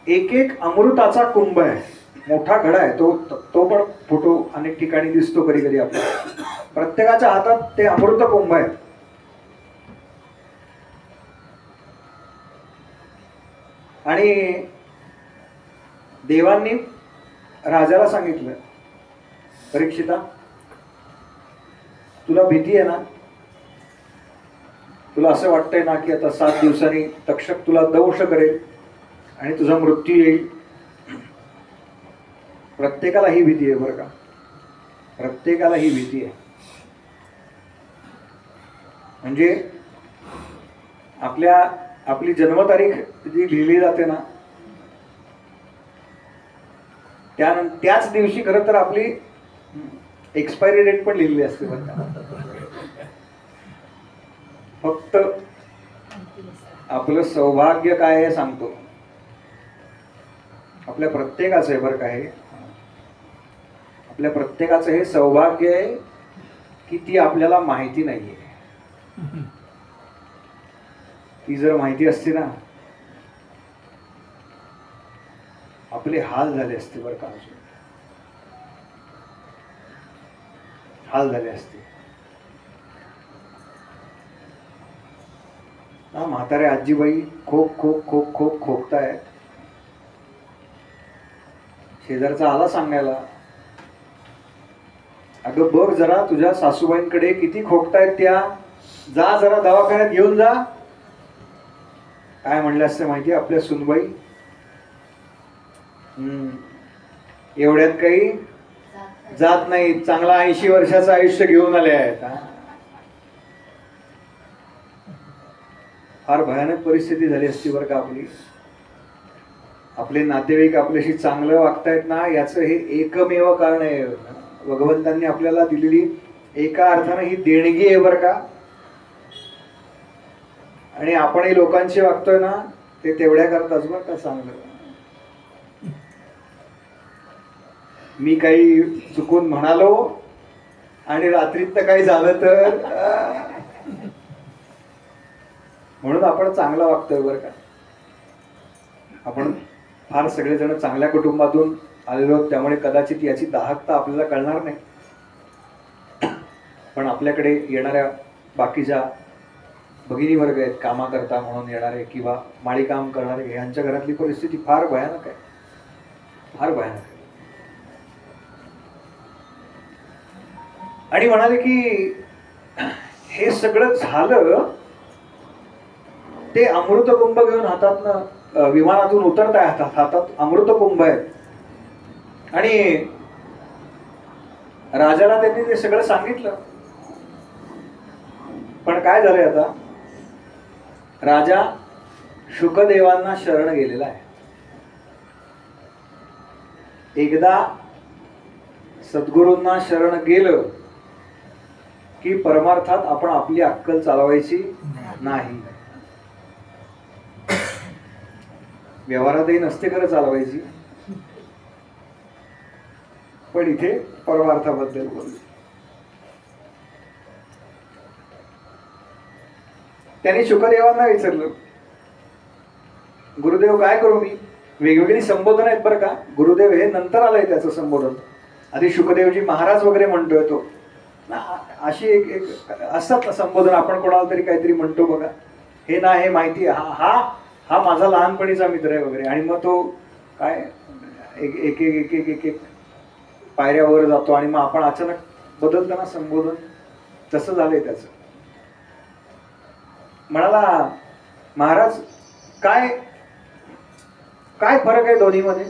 एक एक अमृताचा कुंभ आहे. मोठा घडा आहे तो पण फोटो अनेक ठिकाणी दिसतो कधी कधी आपल्याला. प्रत्येकाच्या हातात ते अमृत कुंभ आहे. आणि देवांनी राजाला सांगितलं, परीक्षिता तुला भीती आहे ना, तुला असं वाटतंय ना की आता 7 दिवसांनी तक्षक तुला दंश करेल आणि तुझा मृत्यू येईल. प्रत्येकाला ही भीती आहे बरं का, प्रत्येकाला ही भीती आहे. म्हणजे आपली जन्मतारीख जी लिहिली जाते ना, त्याच दिवशी खरं तर आपली एक्सपायरी डेट पण लिहिलेली असते बरं का. फक्त आपलं सौभाग्य काय आहे सांगतो, आपल्या प्रत्येकाचं आहे बरं का हे, आपल्या प्रत्येकाचं हे सौभाग्य आहे की ती आपल्याला माहिती नाहीये. ती जर माहिती असती ना, आपले हाल झाले असते बरं का, हाल झाले असते. म्हातारे आजीबाई खोकतायत. शेजारचा आला सांगायला, अगं बघ जरा तुझ्या सासूबाईंकडे किती खोकतायत त्या, जा जरा दवाखान्यात घेऊन जा. काय म्हणले असते माहिती आपल्या सुनबाई, एवढ्यात काही जात नाही, चांगला 80 वर्षाचं आयुष्य घेऊन आले आहेत. फार भयानक परिस्थिती झाली असती बरं का आपली. आपले नातेवाईक आपल्याशी चांगलं वागतायत ना, याचं हे एकमेव कारण आहे. भगवंतांनी आपल्याला दिलेली एका अर्थानं ही देणगी आहे बरं का. आणि आपणही लोकांशी वागतोय ना, ते तेवढ्या करताच बरं का चांगलं. मी काही चुकून म्हणालो आणि रात्रीत काही झालं तर, म्हणून आपण चांगलं वागतोय बरं का. आपण फार सगळेजण चांगल्या कुटुंबातून आलेलो, त्यामुळे कदाचित याची दाहकता आपल्याला कळणार नाही. पण आपल्याकडे येणाऱ्या बाकीच्या भगिनी वर्ग आहेत, कामाकरता म्हणून येणारे किंवा माळी काम करणारे, यांच्या घरातली परिस्थिती फार भयानक आहे, फार भयानक आहे. आणि म्हणाले की हे सगळं झालं, ते अमृतकुंभ घेऊन हातातनं विमानातून उतरताय, हातात अमृतकुंभ आहे. आणि राजाला त्यांनी ते सगळं सांगितलं. पण काय झालंय आता, राजा शुकदेवांना शरण गेलेला आहे. एकदा सद्गुरूंना शरण गेलं की परमार्थात आपण आपली अक्कल चालवायची नाही. व्यवहारातही नसते खरं चालवायची, पण इथे परमार्थाबद्दल बोलले. त्यांनी शुकदेवांना विचारलं, गुरुदेव काय करू मी? वेगवेगळी संबोधन आहेत बरं का. गुरुदेव हे नंतर आलंय त्याचं संबोधन. आधी शुकदेवजी महाराज वगैरे म्हणतोय तो, अशी एक असतात संबोधन. आपण कोणाला तरी काहीतरी म्हणतो बघा, हे ना हे माहिती, हा माझा लहानपणीचा मित्र आहे वगैरे. आणि मग तो काय एक एक एक एक एक पायऱ्यावर जातो आणि मग आपण अचानक बदलताना संबोधन. तसं झालंय त्याचं. म्हणाला, महाराज काय काय फरक आहे दोन्हीमध्ये?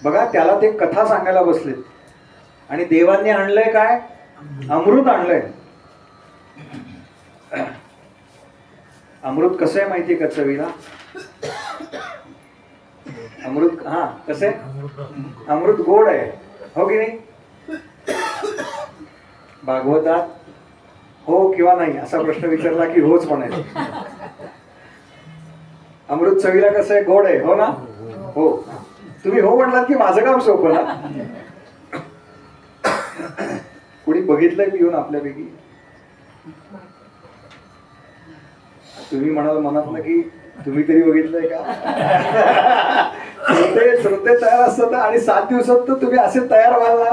बघा, त्याला ते कथा सांगायला बसले आणि देवांनी आणलंय काय? अमृत आणलंय. अमृत कसं आहे माहितीये का चवीला? अमृत कसं आहे? अमृत गोड आहे, हो की नाही? भागवतात हो किंवा नाही असा प्रश्न विचारला की होच म्हणायचं. अमृत चवीला कसं आहे, गोड आहे, हो ना? हो. तुम्ही हो म्हटलात की माझं काम सोपं ना. कुणी बघितलंय पिऊन आपल्यापैकी? तुम्ही म्हणाल मनात ना की तुम्ही तरी बघितलंय का? श्रोते तयार असतात आणि 7 दिवसात तर तुम्ही असे तयार व्हाल ना.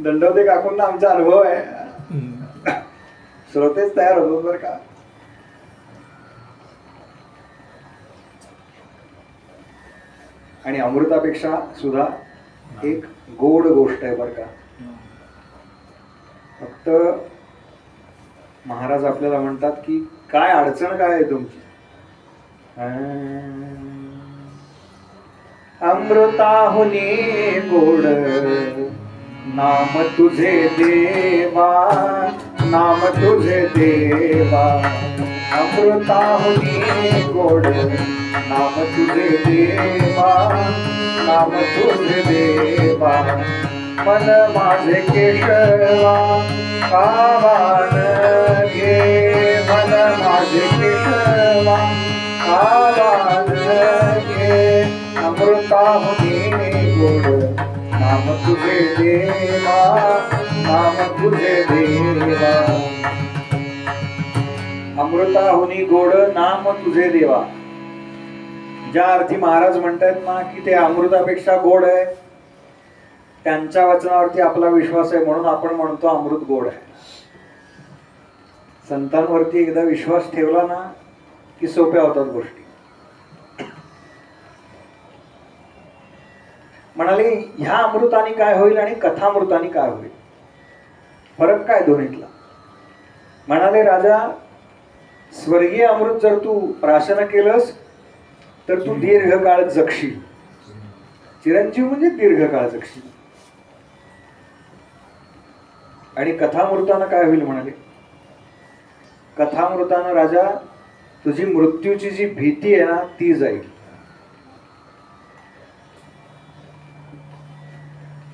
दंडवते काकूंना आमचा अनुभव आहे, श्रोतेच तयार होतो बरं का. आणि अमृतापेक्षा सुद्धा एक गोड गोष्ट आहे बरं का. फक्त महाराज आपल्याला म्हणतात की काय अडचण काय आहे तुमची? अमृताहुनी गोड नाम तुझे देवा, नाम तुझे देवा. अमृताहुनी गोड नाम तुझे देवा, नाम तुझे देवा. मन माझे केशवा कावान घे, मन माझे केशवा कावान घे. अमृताहुनी गोड नाम तुझे देवा, नाम तुझे देवा. अमृताहुनी गोड नाम तुझे देवा. ज्या अर्थी महाराज म्हणतात ना की ते अमृतापेक्षा गोड आहे, त्यांच्या वचनावरती आपला विश्वास आहे म्हणून आपण म्हणतो अमृत गोड आहे. संतांवरती एकदा विश्वास ठेवला ना की सोप्या होतात गोष्टी. म्हणाले ह्या अमृताने काय होईल आणि कथामृताने काय होईल, फरक काय दोन्हीतला? म्हणाले राजा, स्वर्गीय अमृत जर तू प्राशन केलंस तर तू दीर्घकाळ जगशील. चिरंजीव म्हणजे दीर्घकाळ जगशील. आणि कथामृतानं काय होईल म्हणाले? कथामृतानं राजा तुझी मृत्यूची जी भीती आहे ना ती जाईल.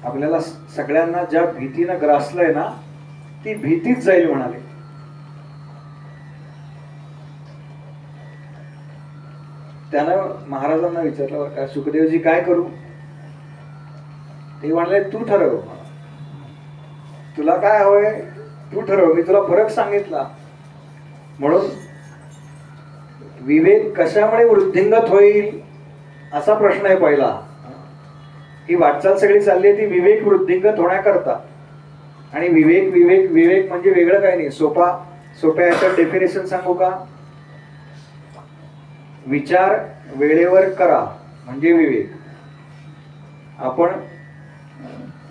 आपल्याला सगळ्यांना ज्या भीतीनं ग्रासलंय ना ती भीतीच जाईल म्हणाले. त्यानं महाराजांना विचारलं का सुखदेवजी काय करू? ते म्हणाले तू ठरव, तुला काय हवंय तू ठरव, मी तुला फरक सांगितला. म्हणून विवेक कशामुळे वृद्धिंगत होईल असा प्रश्न आहे पहिला. ही वाटचाल सगळी चालली आहे ती विवेक वृद्धिंगत होण्याकरता. आणि विवेक विवेक विवेक म्हणजे वेगळं काही नाही. सोप्या याचं डेफिनेशन सांगू का? विचार वेळेवर करा म्हणजे विवेक. आपण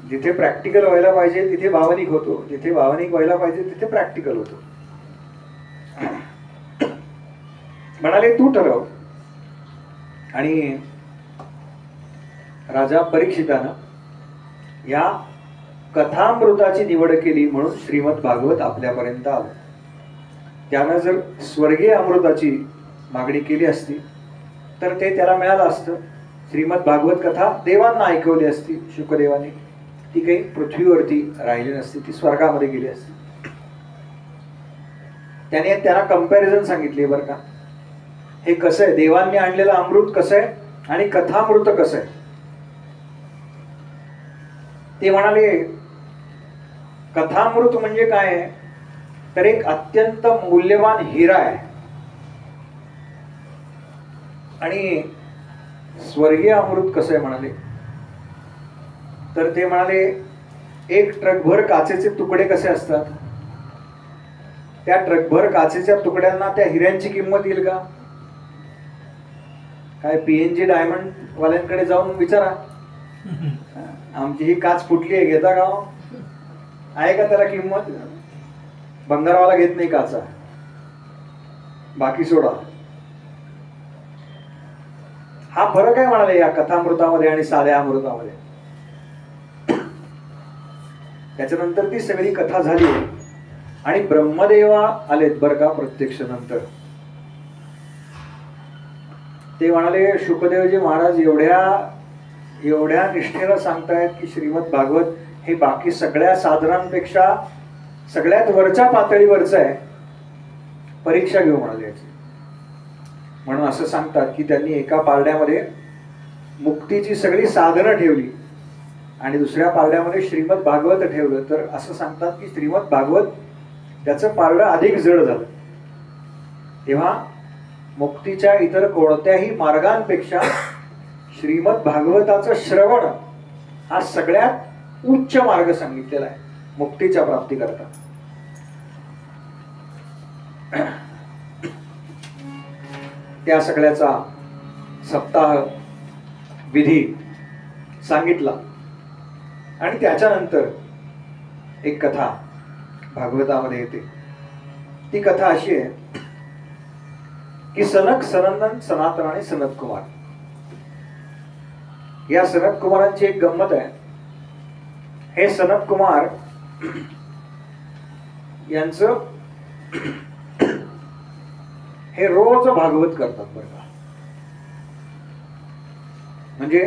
जिथे प्रॅक्टिकल व्हायला पाहिजे तिथे भावनिक होतो, जिथे भावनिक व्हायला पाहिजे तिथे प्रॅक्टिकल होतो. म्हणाले तू ठरव. आणि राजा परीक्षितानं या कथामृताची निवड केली म्हणून श्रीमद भागवत आपल्यापर्यंत आलं. त्यानं जर स्वर्गीय अमृताची मागणी केली असती तर ते त्याला मिळालं असतं. श्रीमद भागवत कथा देवांना ऐकवली असती शुकदेवाने, ती काही पृथ्वीवरती राहिली नसती, ती स्वर्गामध्ये गेली असती. त्यांना कंपॅरिझन सांगितली बरं का. हे कसं आहे, देवांनी आणलेलं अमृत कसं आहे आणि कथामृत कसं आहे. ते म्हणाले कथामृत म्हणजे काय आहे तर एक अत्यंत मूल्यवान हिरा आहे. आणि स्वर्गीय अमृत कसं आहे म्हणाले तर ते म्हणाले एक ट्रकभर काचेचे तुकडे कसे असतात, त्या ट्रकभर काचेच्या तुकड्यांना त्या हिऱ्यांची किंमत येईल का? काय PNG डायमंड वाल्यांकडे जाऊन विचारा, आमची ही काच फुटली आहे घेता का? आहे का त्याला किंमत? बंगारवाला घेत नाही काचा, बाकी सोडा. हा फरक आहे म्हणाले या कथामृतामध्ये आणि साध्या अमृतामध्ये. त्याच्यानंतर ती सगळी कथा झाली आणि ब्रह्मदेवा आलेत बरं का प्रत्यक्ष नंतर. ते म्हणाले शुकदेवजी महाराज एवढ्या निष्ठेनं सांगतायत की श्रीमद भागवत हे बाकी सगळ्या साधनांपेक्षा सगळ्यात वरच्या पातळीवरचं आहे, परीक्षा घेऊ म्हणाले याची. म्हणून असं सांगतात की त्यांनी एका पारड्यामध्ये मुक्तीची सगळी साधनं ठेवली आणि दुसऱ्या पारड्यामध्ये श्रीमद भागवत ठेवलं. तर असं सांगतात की श्रीमद भागवत त्याचं पारडं अधिक जड झालं. तेव्हा मुक्तीच्या इतर कोणत्याही मार्गांपेक्षा श्रीमद भागवताचं श्रवण हा सगळ्यात उच्च मार्ग सांगितलेला आहे मुक्तीच्या प्राप्तीकरता. त्या सगळ्याचा सप्ताह विधी सांगितला आणि त्याच्यानंतर एक कथा भागवतामध्ये येते. ती कथा अशी आहे की सनक, सनंदन, सनातन आणि सनत कुमार या सनत कुमारांची एक गंमत आहे. हे सनत कुमार यांचं हे रोज भागवत करतात बरं का. म्हणजे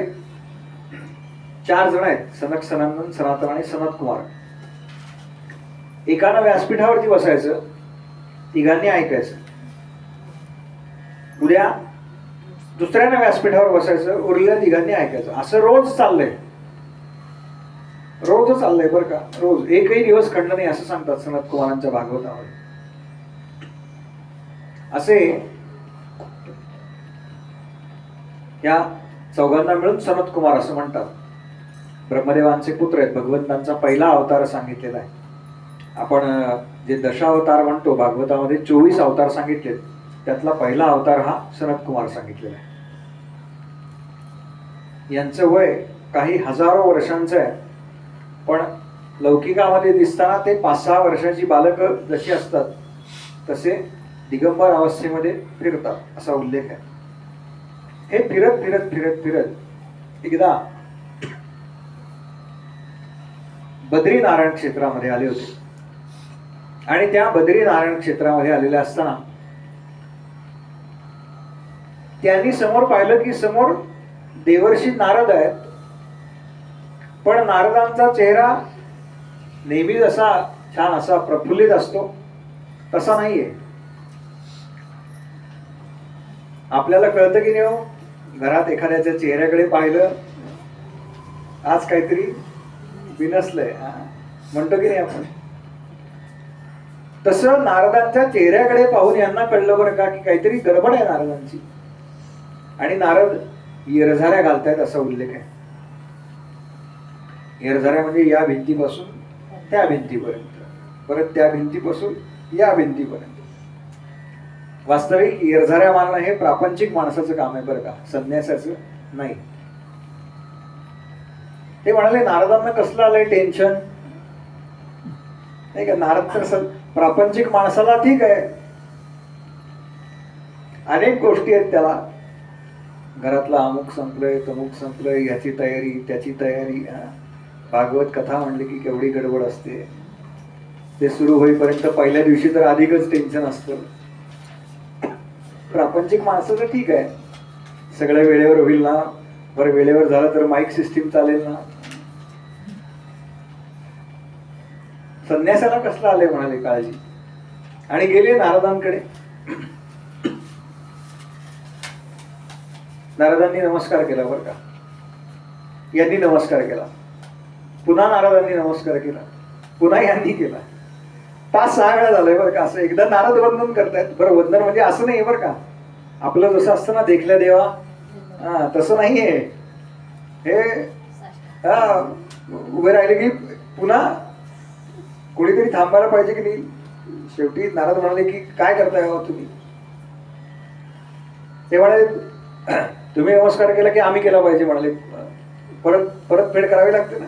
4 जण आहेत, सनक, सनंदन, सनातन आणि सनत कुमार. एकानं व्यासपीठावरती बसायचं, तिघांनी ऐकायचं. उद्या दुसऱ्यानं व्यासपीठावर बसायचं, उरलेल्या तिघांनी ऐकायचं. असं रोज चाललंय, रोज चाललंय बरं का. रोज एकही दिवस खंड नाही असं सांगतात सनत कुमारांच्या भागवतामध्ये. असे या चौघांना मिळून सनत कुमार असं म्हणतात. ब्रह्मदेवांचे पुत्र आहेत, भगवंतांचा पहिला अवतार सांगितलेला आहे. आपण जे दशावतार म्हणतो भागवतामध्ये 24 अवतार सांगितले, त्यातला पहिला अवतार हा सनत कुमार सांगितलेला आहे. यांचं वय काही हजारो वर्षांचं आहे, पण लौकिकामध्ये दिसताना ते 5-6 वर्षाची बालक जशी असतात तसे दिगंबर अवस्थेमध्ये फिरतात असा उल्लेख आहे. हे फिरत फिरत फिरत फिरत एकदा बद्रीनारायण क्षेत्रामध्ये आले होते. आणि त्या बद्रीनारायण क्षेत्रामध्ये आलेले असताना त्यांनी समोर पाहिलं की समोर देवर्षी नारद आहेत. पण नारदांचा चेहरा नेहमी जसा छान असा प्रफुल्लित असतो तसा नाहीये. आपल्याला कळतं की नाही हो, घरात एखाद्याच्या चेहऱ्याकडे पाहिलं आज काहीतरी बिनसलंय म्हणतो की नाही आपण. तसं नारदांच्या चेहऱ्याकडे पाहून यांना कळलं बरं का की काहीतरी गडबड आहे नारदांची. आणि नारद येरझाऱ्या घालतायत असा उल्लेख आहे. येरझाऱ्या म्हणजे या भिंतीपासून त्या भिंतीपर्यंत, परत त्या भिंतीपासून या भिंतीपर्यंत. वास्तविक येरझाऱ्या मारणं हे प्रापंचिक माणसाचं काम आहे बरं का, संन्यासाचं नाही. ते म्हणाले नारदांना कसलं आलंय टेन्शन नाही का. नारद तर प्रापंचिक माणसाला ठीक आहे, अनेक गोष्टी आहेत त्याला. घरातला अमुक संपलंय, तमुक संपलंय, याची तयारी त्याची तयारी. भागवत कथा म्हणली की केवढी गडबड असते. ते सुरू होईपर्यंत पहिल्या दिवशी तर अधिकच टेन्शन असतं. प्रापंचिक माणसाचं ठीक आहे, सगळं वेळेवर होईल ना, बरं वेळेवर झालं तर माईक सिस्टीम चालेल ना. संन्यासाला कसलं आलंय म्हणाले काळजी. आणि गेले नारदांकडे. नारदांनी नमस्कार केला बरं का. यांनी नमस्कार केला, पुन्हा नारदांनी नमस्कार केला, पुन्हा यांनी केला. 5-6 वेळा झालंय बरं का. असं एकदा नारद वंदन करतायत. बरं वंदन म्हणजे असं नाही बरं का, आपलं जसं असतं ना देखल्या देवा, तसं नाहीये हे. उभे राहिले की पुन्हा कोणीतरी थांबायला पाहिजे की नाही. शेवटी नारद म्हणाले की काय करताय तुम्ही. ते म्हणाले तुम्ही नमस्कार केला की आम्ही केला पाहिजे म्हणाले. परत परत फेड करावी लागते ना.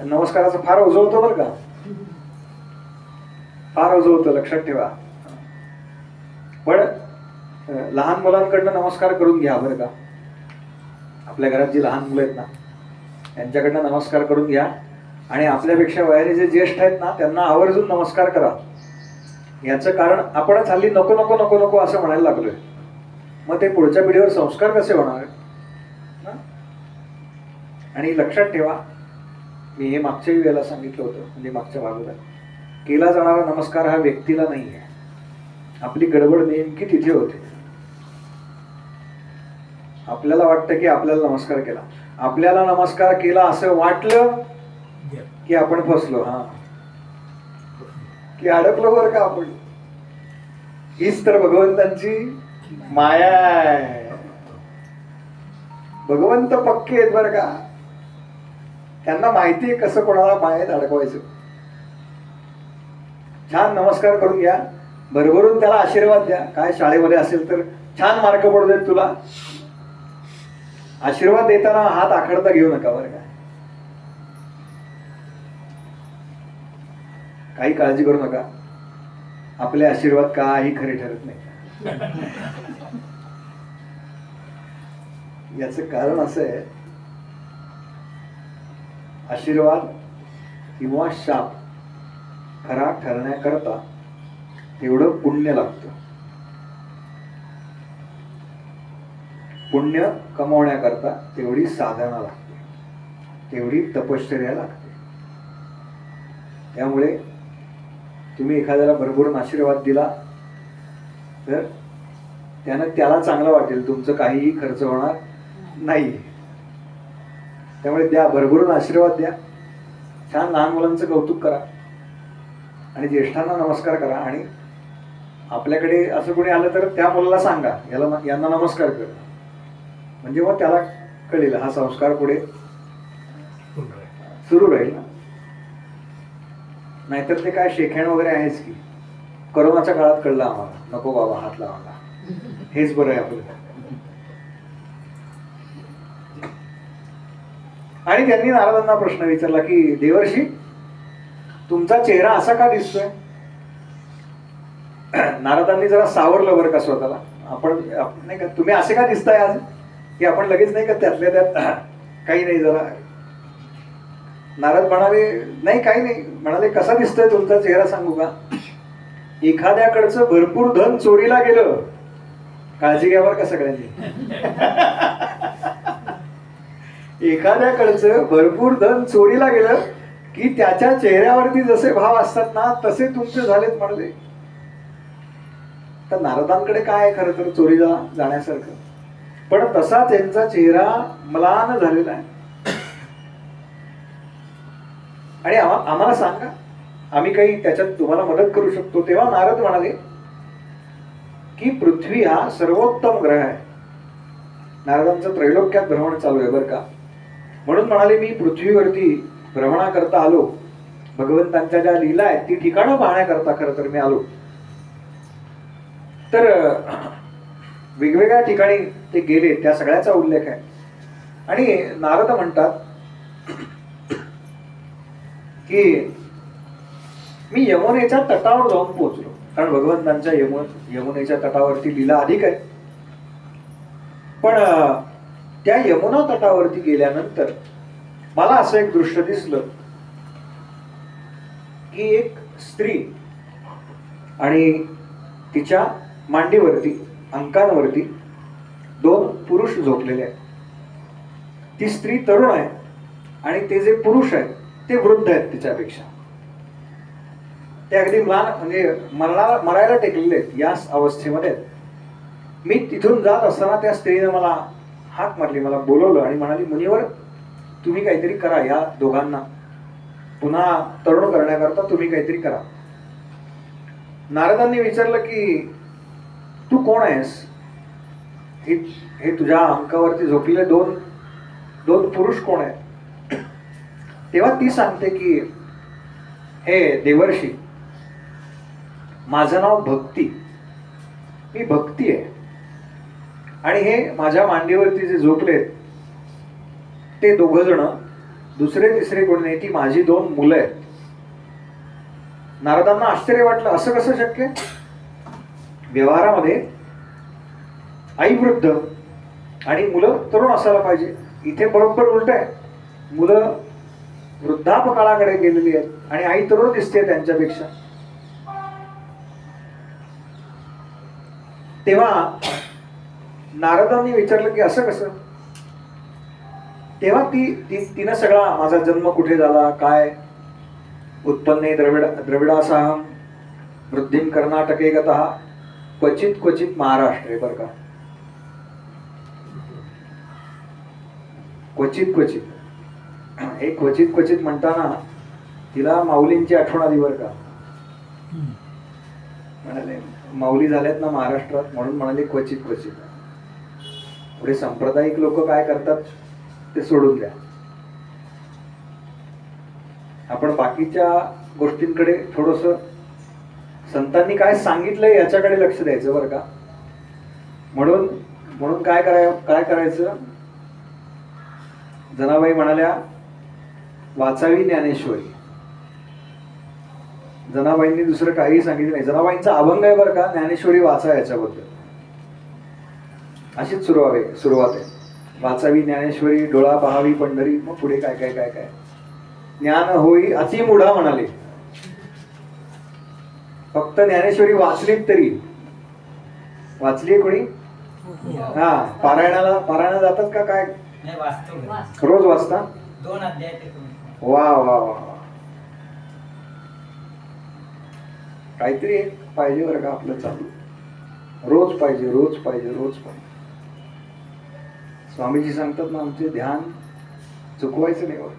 नमस्काराचं फार ओझं होतं बरं का, फार ओझं होतं, लक्षात ठेवा. पण लहान मुलांकडनं नमस्कार करून घ्या बरं का. आपल्या घरात जी लहान मुलं आहेत ना त्यांच्याकडनं नमस्कार करून घ्या. आणि आपल्यापेक्षा वयाने जे ज्येष्ठ आहेत ना त्यांना आवर्जून नमस्कार करा. याचं कारण आपणच हल्ली नको नको नको नको असं म्हणायला लागलोय. मग ते पुढच्या पिढीवर संस्कार कसे होणार. आणि लक्षात ठेवा, मी हे मागच्याही वेळेला सांगितलं होतं, म्हणजे मागच्या भागात, केला जाणारा नमस्कार हा व्यक्तीला नाही आहे. आपली गडबड नेमकी तिथे होते. आपल्याला वाटतं की आपल्याला नमस्कार केला, आपल्याला नमस्कार केला असं वाटलं की आपण फसलो, हा की अडकलो बरं का आपण. हीच तर भगवंतांची माया आहे. भगवंत पक्के आहेत बरं का. त्यांना माहिती आहे कसं कोणाला मायेत अडकवायचं. छान नमस्कार करून घ्या, भरभरून त्याला आशीर्वाद द्या. काय शाळेमध्ये असेल तर छान मार्क पडू देत तुला, आशीर्वाद देताना हात आखडता घेऊ नका बरं का. काही काळजी करू नका, आपले आशीर्वाद काही खरे ठरत नाही. याचं कारण असं आहे, आशीर्वाद किंवा शाप खरा ठरण्याकरता तेवढं पुण्य लागतं. पुण्य कमवण्याकरता तेवढी साधना लागते, तेवढी तपश्चर्या लागते. त्यामुळे तुम्ही एखाद्याला भरभरून आशीर्वाद दिला तर त्यानं त्याला चांगलं वाटेल, तुमचं काहीही खर्च होणार नाही. त्यामुळे द्या, भरभरून आशीर्वाद द्या. छान लहान मुलांचं कौतुक करा आणि ज्येष्ठांना नमस्कार करा. आणि आपल्याकडे असं कोणी आलं तर त्या मुलाला सांगा, यांना नमस्कार कर, म्हणजे मग त्याला कळेल हा संस्कार पुढे सुरू राहील ना. नाहीतर ते काय शेखण वगैरे आहेच की. करोनाच्या काळात कळलं आम्हाला, नको बाबा हात लावायला, हेच बरं आहे आपलं. आणि त्यांनी नारदांना प्रश्न विचारला की देवर्षी, तुमचा चेहरा असा का दिसतोय? नारदांनी जरा सावरलं बरं का स्वतःला. आपण नाही का, तुम्ही असे का दिसताय आज, की आपण लगेच नाही का त्यातल्या त्यात काही नाही जरा. नारद म्हणाले नाही काही नाही. म्हणाले कसा दिसतोय तुमचा चेहरा सांगू का? एखाद्याकडचं भरपूर धन चोरीला गेलं, काळजी घ्या बरं का सगळ्यांनी. एखाद्याकडचं भरपूर धन चोरीला गेलं की त्याच्या चेहऱ्यावरती जसे भाव असतात ना तसे तुमचे झालेत म्हणाले. तर नारदांकडे काय आहे खरं तर चोरीला जाण्यासारखं, पण तसा त्यांचा चेहरा म्लान झालेला आहे. आणि आम्हाला सांगा, आम्ही काही त्याच्यात तुम्हाला मदत करू शकतो. तेव्हा नारद म्हणाले की पृथ्वी हा सर्वोत्तम ग्रह आहे. नारदांचं त्रैलोक्यात भ्रमण चालू आहे बरं का. म्हणून म्हणाले मी पृथ्वीवरती भ्रमणाकरता आलो. भगवंतांच्या ज्या लीला आहेत ती ठिकाणं पाहण्याकरता खरं तर मी आलो. तर वेगवेगळ्या ठिकाणी ते गेले, त्या सगळ्याचा उल्लेख आहे. आणि नारद म्हणतात की मी यमुनेच्या तटावर जाऊन पोहोचलो. कारण भगवंतांच्या यमुनेच्या तटावरती लीला अधिक आहे. पण त्या यमुना तटावरती गेल्यानंतर मला असं एक दृश्य दिसलं की एक स्त्री आणि तिच्या मांडीवरती, अंकांवरती दोन पुरुष झोपलेले आहेत. ती स्त्री तरुण आहे आणि ते जे पुरुष आहेत ते वृद्ध आहेत तिच्यापेक्षा. ते अगदी म्हणजे मरायला टेकलेले आहेत या अवस्थेमध्ये. मी तिथून जात असताना त्या स्त्रीने मला हाक मारली, मला बोलवलं आणि म्हणाली मुनिवर तुम्ही काहीतरी करा, या दोघांना पुन्हा तरुण करण्याकरता तुम्ही काहीतरी करा. नारदांनी विचारलं की तू कोण आहेस? हे तुझ्या अंकावरती झोपलेले दोन पुरुष कोण आहेत? तेव्हा ती सांगते की हे देवर्षी, माझं नाव भक्ती, मी भक्ती आहे. आणि हे माझ्या मांडीवरती जे झोपलेत ते दोघ जण, दुसरे तिसरे कोणी नाही, ती माझी दोन मुलं आहेत. नारदांना आश्चर्य वाटलं, असं कसं शक्य? व्यवहारामध्ये आई वृद्ध आणि मुलं तरुण असायला पाहिजे. इथे बरोबर उलट आहे. मुलं वृद्धापकाळाकडे गेलेली आहेत आणि आई तरुण दिसते त्यांच्यापेक्षा. तेव्हा नारदांनी विचारलं की असं कसं? तेव्हा तिनं सगळा माझा जन्म कुठे झाला, काय उत्पन्ने द्रविडासाहम वृद्धिम कर्नाटके गतः क्वचित क्वचित महाराष्ट्रे, बरं का, क्वचित क्वचित. हे क्वचित क्वचित म्हणताना तिला माऊलींची आठवण आली, बरं का. म्हणाले माऊली झाल्यात ना महाराष्ट्रात, म्हणून म्हणाले क्वचित क्वचित. पुढे सांप्रदायिक लोक काय करतात ते सोडून द्या, आपण बाकीच्या गोष्टींकडे थोडस संतांनी काय सांगितलंय याच्याकडे लक्ष द्यायचं, बरं का. म्हणून काय करायचं, जनाबाई म्हणाल्या वाचावी ज्ञानेश्वरी. जनाबाईंनी दुसरं काही सांगितलं नाही. जनाबाईंचा अभंग आहे, बरं का, ज्ञानेश्वरी वाचा याच्याबद्दल. अशीच सुरुवात आहे. वाचावी ज्ञानेश्वरी, डोळा पहावी पंढरी, मग पुढे काय काय काय काय. ज्ञान होई अतिमूढा म्हणाले. फक्त ज्ञानेश्वरी वाचलीत तरी. वाचली कोणी? हा, पारायणाला जातात का काय? रोज वाचता? 2 अध्याय. वा वा वा, काहीतरी एक पाहिजे बरं का आपलं चालू. रोज पाहिजे, रोज पाहिजे, रोज पाहिजे. स्वामीजी सांगतात ना, आमचे ध्यान चुकवायचं नाही बरं.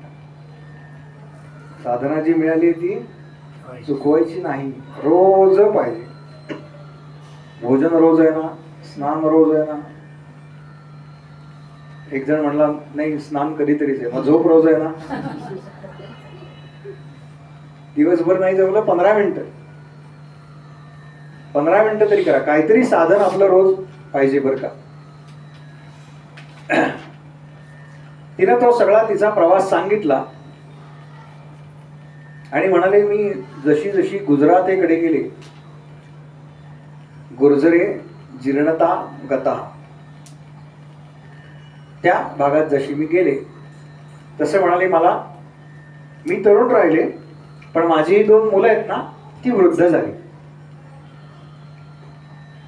साधना जी मिळाली ती चुकवायची नाही, रोज पाहिजे. भोजन रोज आहे ना, स्नान रोज आहे ना. एक जण म्हणला नाही स्नान कधीतरीच आहे, मग झोप रोज आहे ना. दिवसभर नाही जमलं 15 मिनिटं तरी करा. काहीतरी साधन आपलं रोज पाहिजे, बरं का. तिनं तो सगळा तिचा प्रवास सांगितला आणि म्हणाले मी जशी जशी गुजरातेकडे गेले, गुर्जरे जीर्णता गता, त्या भागात जशी मी गेले तसं म्हणाले मी तरुण राहिले, पण माझी 2 मुलं आहेत ना ती वृद्ध झाली.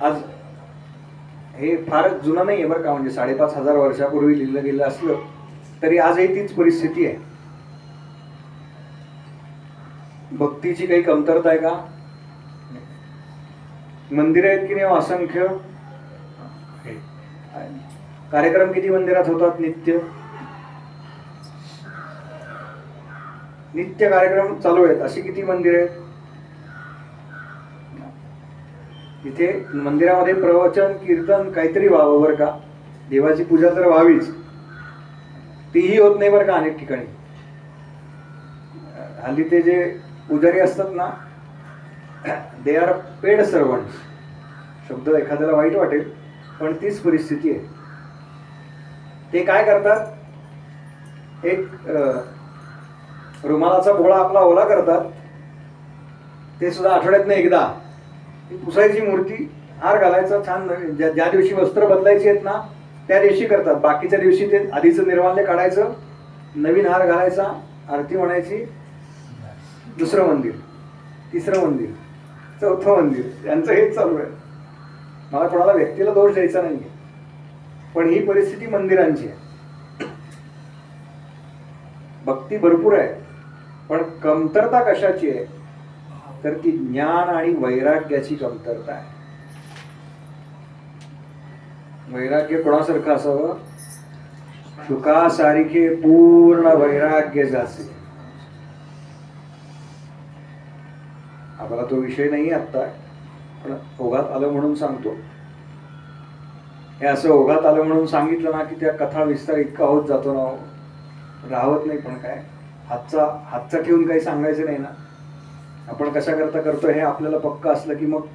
आज हे फारच जुनं नाही आहे बरं का, म्हणजे 5,500 वर्षापूर्वी लिहिलं गेलं असलं तरी आजही तीच परिस्थिती आहे. भक्तीची काही कमतरता आहे का? मंदिर आहेत की नाही असंख्य. कार्यक्रम किती मंदिरात होतात? नित्य कार्यक्रम चालू आहेत. अशी किती मंदिर आहेत? इथे मंदिरामध्ये प्रवचन कीर्तन काहीतरी व्हावं, बरं का. देवाची पूजा तर व्हावीच, तीही होत नाही बरं का अनेक ठिकाणी. हल्ली ते जे पुजारी असतात ना, दे आर पेड सर्वंट्स. शब्द एखाद्याला वाईट वाटेल, पण तीच परिस्थिती आहे. ते काय करतात, एक रुमालाचा बोळा आपला ओला करतात, ते सुद्धा आठवड्यातनं एकदा. पुसायची मूर्ती, हार घालायचा छान, ज्या दिवशी वस्त्र बदलायची आहेत ना त्या दिवशी करतात. बाकीच्या दिवशी ते आधीचं निर्माल्य काढायचं, नवीन हार घालायचा, आरती म्हणायची, दुसरं मंदिर, तिसरं मंदिर, चौथं मंदिर. यांचं हेच चालू आहे. मला कोणाला व्यक्तीला दोष द्यायचा नाहीये, पण ही परिस्थिती मंदिरांची आहे. भक्ती भरपूर आहे, पण कमतरता कशाची आहे तर ती ज्ञान आणि वैराग्याची कमतरता आहे. वैराग्य कोणासारखं असावं? शुकासारखे पूर्ण वैराग्य जाचे. आपला तो विषय नाही आता, पण ओघात आलं म्हणून सांगतो. हे असं ओघात आलं म्हणून सांगितलं ना की त्या कथा विस्तार इतका होत जातो ना, राहत नाही. पण काय हातचा ठेवून काही सांगायचं नाही ना. आपण कशा करता करतो हे आपल्याला पक्क असलं की मग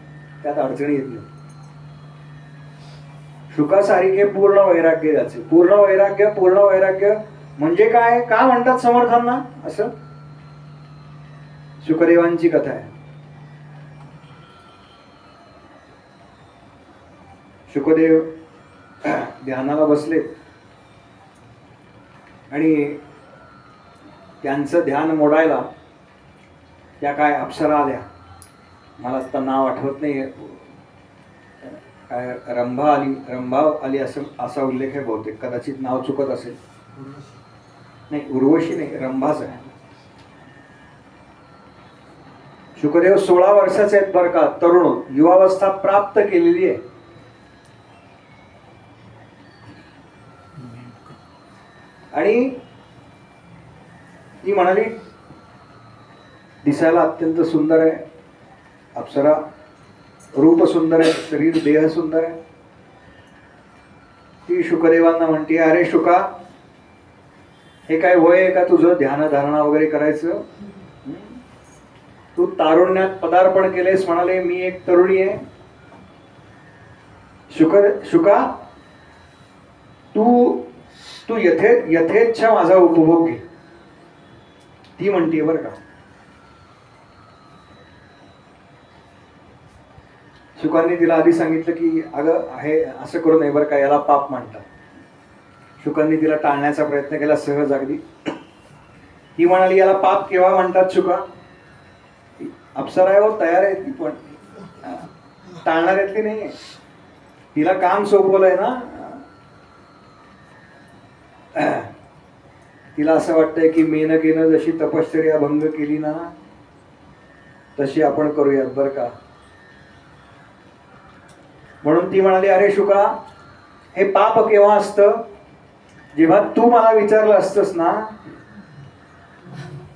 त्यात अडचणी येत नाही. शुकासारिखे पूर्ण वैराग्य याचे. पूर्ण वैराग्य म्हणजे काय? का म्हणतात समर्थांना असं? शुकदेवांची कथा आहे. शुकदेव ध्यानाला बसले आणि त्यांचं ध्यान मोडायला त्या काय अप्सरा आल्या. मला आता नाव आठवत नाही, काय रंभा आली असा उल्लेख आहे बहुतेक, कदाचित नाव चुकत असेल. नाही, उर्वशी नाही, रंभाच आहे. शुकदेव 16 वर्षाचे आहेत बरं का, तरुण, युवावस्था प्राप्त केलेली आहे. आणि ती म्हणाली दिसायला अत्यंत सुंदर आहे, अप्सरा, रूप सुंदर आहे, शरीर देह सुंदर आहे. ती शुकदेवांना म्हणते, अरे शुका, हे काय वय आहे का तुझं ध्यान धारणा वगैरे करायचं? तू तारुण्यात पदार्पण केलेस. म्हणाले, मी एक तरुणी आहे. शुका, तू तू यथेच्छा माझा उपभोग घे. ती म्हणते बरं का. शुकांनी तिला आधी सांगितलं की अगं हे असं करू नये बरं का, याला पाप म्हणतात. शुकांनी तिला टाळण्याचा प्रयत्न केला सहज अगदी. ती म्हणाली, याला पाप केव्हा म्हणतात शुका? अप्सरा आहे, हो तयार आहे ती, पण टाळणाऱ्यातली नाहीये. तिला काम सोपवलंय ना. तिला असं वाटतंय की मेनकेनं जशी तपश्चर्या भंग केली ना, तशी आपण करूयात बरं का. म्हणून ती म्हणाली, अरे शुका, हे पाप केव्हा असतं? जेव्हा तू मला विचारलं असतंस ना,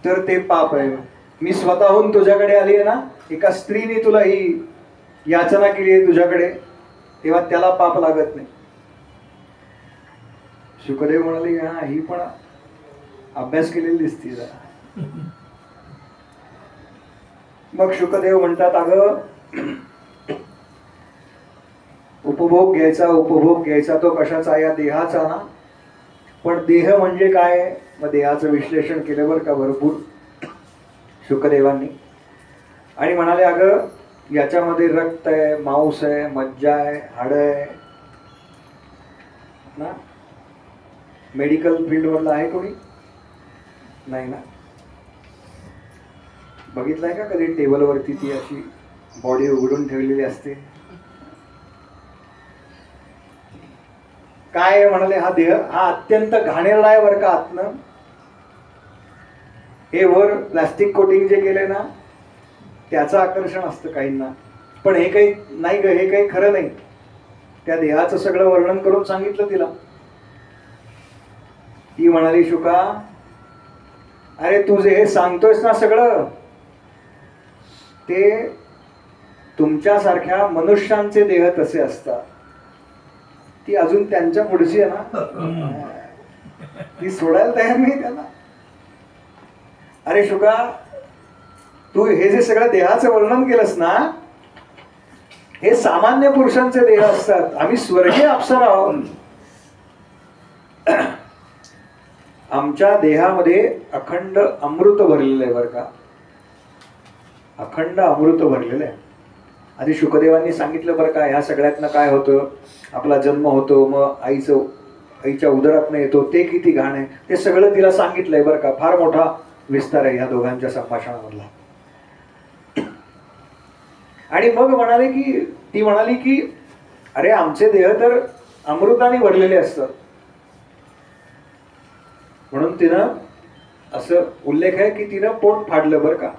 तर ते पाप आहे. मी स्वतःहून तुझ्याकडे आली आहे ना, एका स्त्रीने तुला ही याचना केली आहे तुझ्याकडे, तेव्हा त्याला पाप लागत नाही. शुकदेव म्हणाले, हा ही पण अभ्यास केलेली दिसते जरा. मग शुकदेव म्हणतात, अगं उपभोग घ्यायचा तो कशाचा? या देहाचा ना. पण देह म्हणजे काय? मग देहाचं विश्लेषण केलं बरं का भरपूर शुकदेवांनी. आणि म्हणाले, अगं याच्यामध्ये रक्त आहे, मांस आहे, मज्जा आहे, हाड आहे ना. मेडिकल फील्ड मधलं आहे कोणी? नाही ना. बघितलंय का कधी टेबलवरती ती अशी बॉडी उघडून ठेवलेली असते? काय म्हणाले, हा देह हा अत्यंत घाणेरडा आहे बरं का आतनं. हे वर प्लास्टिक कोटिंग जे केले ना, त्याचं आकर्षण असतं काहींना. पण हे काही नाही ग, हे काही खरं नाही. त्या देहाचं सगळं वर्णन करून सांगितलं तिला. ती म्हणाली, शुका, अरे तू जे हे सांगतोयस ना सगळं, ते तुमच्यासारख्या मनुष्यांचे देह तसे असतात. ती अजून त्यांच्या पुढची आहे ना, ती सोडायला तयार नाही त्याला. अरे शुका, तू हे जे सगळं देहाचं वर्णन केलंस ना, हे सामान्य पुरुषांचे देह असतात. आम्ही स्वर्गीय अप्सरा आहोत. आमच्या देहामध्ये अखंड अमृत भरलेलं आहे बरं का, अखंड अमृत भरलेलं आहे. आधी शुकदेवांनी सांगितलं बरं का, ह्या सगळ्यातनं काय होतं, आपला जन्म होतो, मग आईच्या उदरातनं येतो, ते किती घाण आहे ते सगळं तिला सांगितलंय बरं का. फार मोठा विस्तार आहे ह्या दोघांच्या संभाषणामधला. आणि मग ती म्हणाली की अरे आमचे देह तर अमृताने भरलेले असतात. म्हणून तिनं असं उल्लेख आहे की तिनं पोट फाडलं बरं का.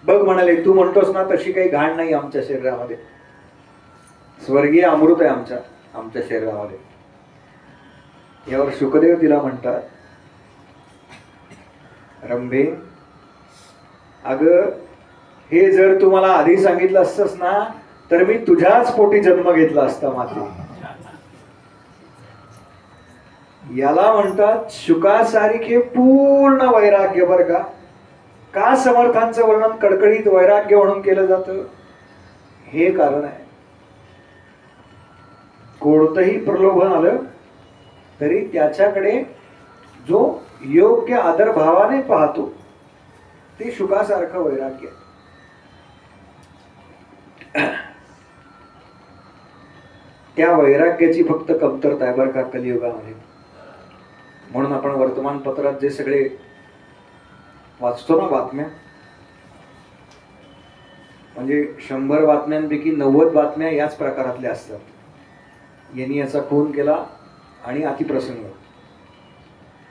बघ म्हणाले, तू म्हणतोस ना तशी काही घाण नाही आमच्या शरीरामध्ये, स्वर्गीय अमृत आहे आमच्या शरीरामध्ये. यावर शुकदेव तिला म्हणतात, रंभे, अगं हे जर तू मला आधी सांगितलं असतंस ना, तर मी तुझ्याच पोटी जन्म घेतला असता मात्र. याला म्हणतात शुकासारखे पूर्ण वैराग्य बरं का. का समर्थांचं वर्णन कडकडीत वैराग्य म्हणून केलं जातं? हे कारण आहे. कोणतंही प्रलोभन आलं तरी त्याच्याकडे जो योग्य आदरभावाने पाहतो ते शुकासारखं वैराग्य. त्या वैराग्याची फक्त कमतरता आहे बरं का कलियुगामध्ये. म्हणून आपण वर्तमानपत्रात जे सगळे वाचतो ना बातम्या, म्हणजे 100 बातम्यांपैकी 90 बातम्या याच प्रकारातल्या असतात. यांनी याचा खून केला आणि अतिप्रसंग.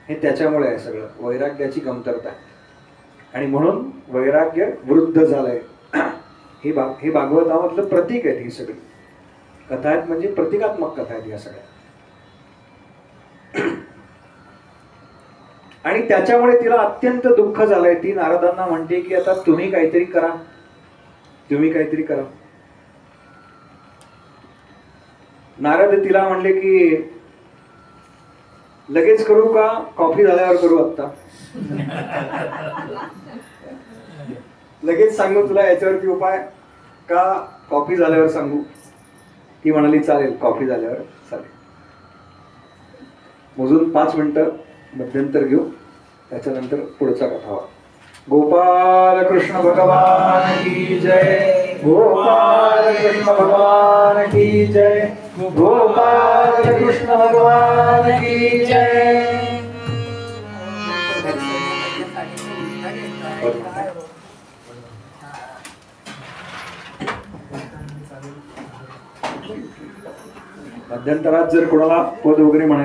हे त्याच्यामुळे आहे सगळं, वैराग्याची कमतरता आहे. आणि म्हणून वैराग्य वृद्ध झालंय. हे भागवतामधलं प्रतीक आहेत. ही सगळी कथा आहेत म्हणजे प्रतिकात्मक कथा आहेत या सगळ्या. आणि त्याच्यामुळे तिला अत्यंत दुःख झालंय. ती नारदांना म्हणते की आता तुम्ही काहीतरी करा, तुम्ही काहीतरी करा. नारद तिला म्हणले की लगेच करू का कॉफी झाल्यावर करू? आत्ता लगेच सांगू तुला याच्यावरती उपाय का कॉफी झाल्यावर सांगू? ती म्हणाली चालेल, कॉफी झाल्यावर चालेल. मोजून 5 मिनिटं मध्यंतर घेऊ, त्याच्यानंतर पुढचा कथा. गोपाल कृष्ण भगवान की जय, गोपाल कृष्ण भगवान की जय, गोपाल कृष्ण भगवान की जय. मध्यंतरात जर कोणाला पद वगैरे म्हणायचं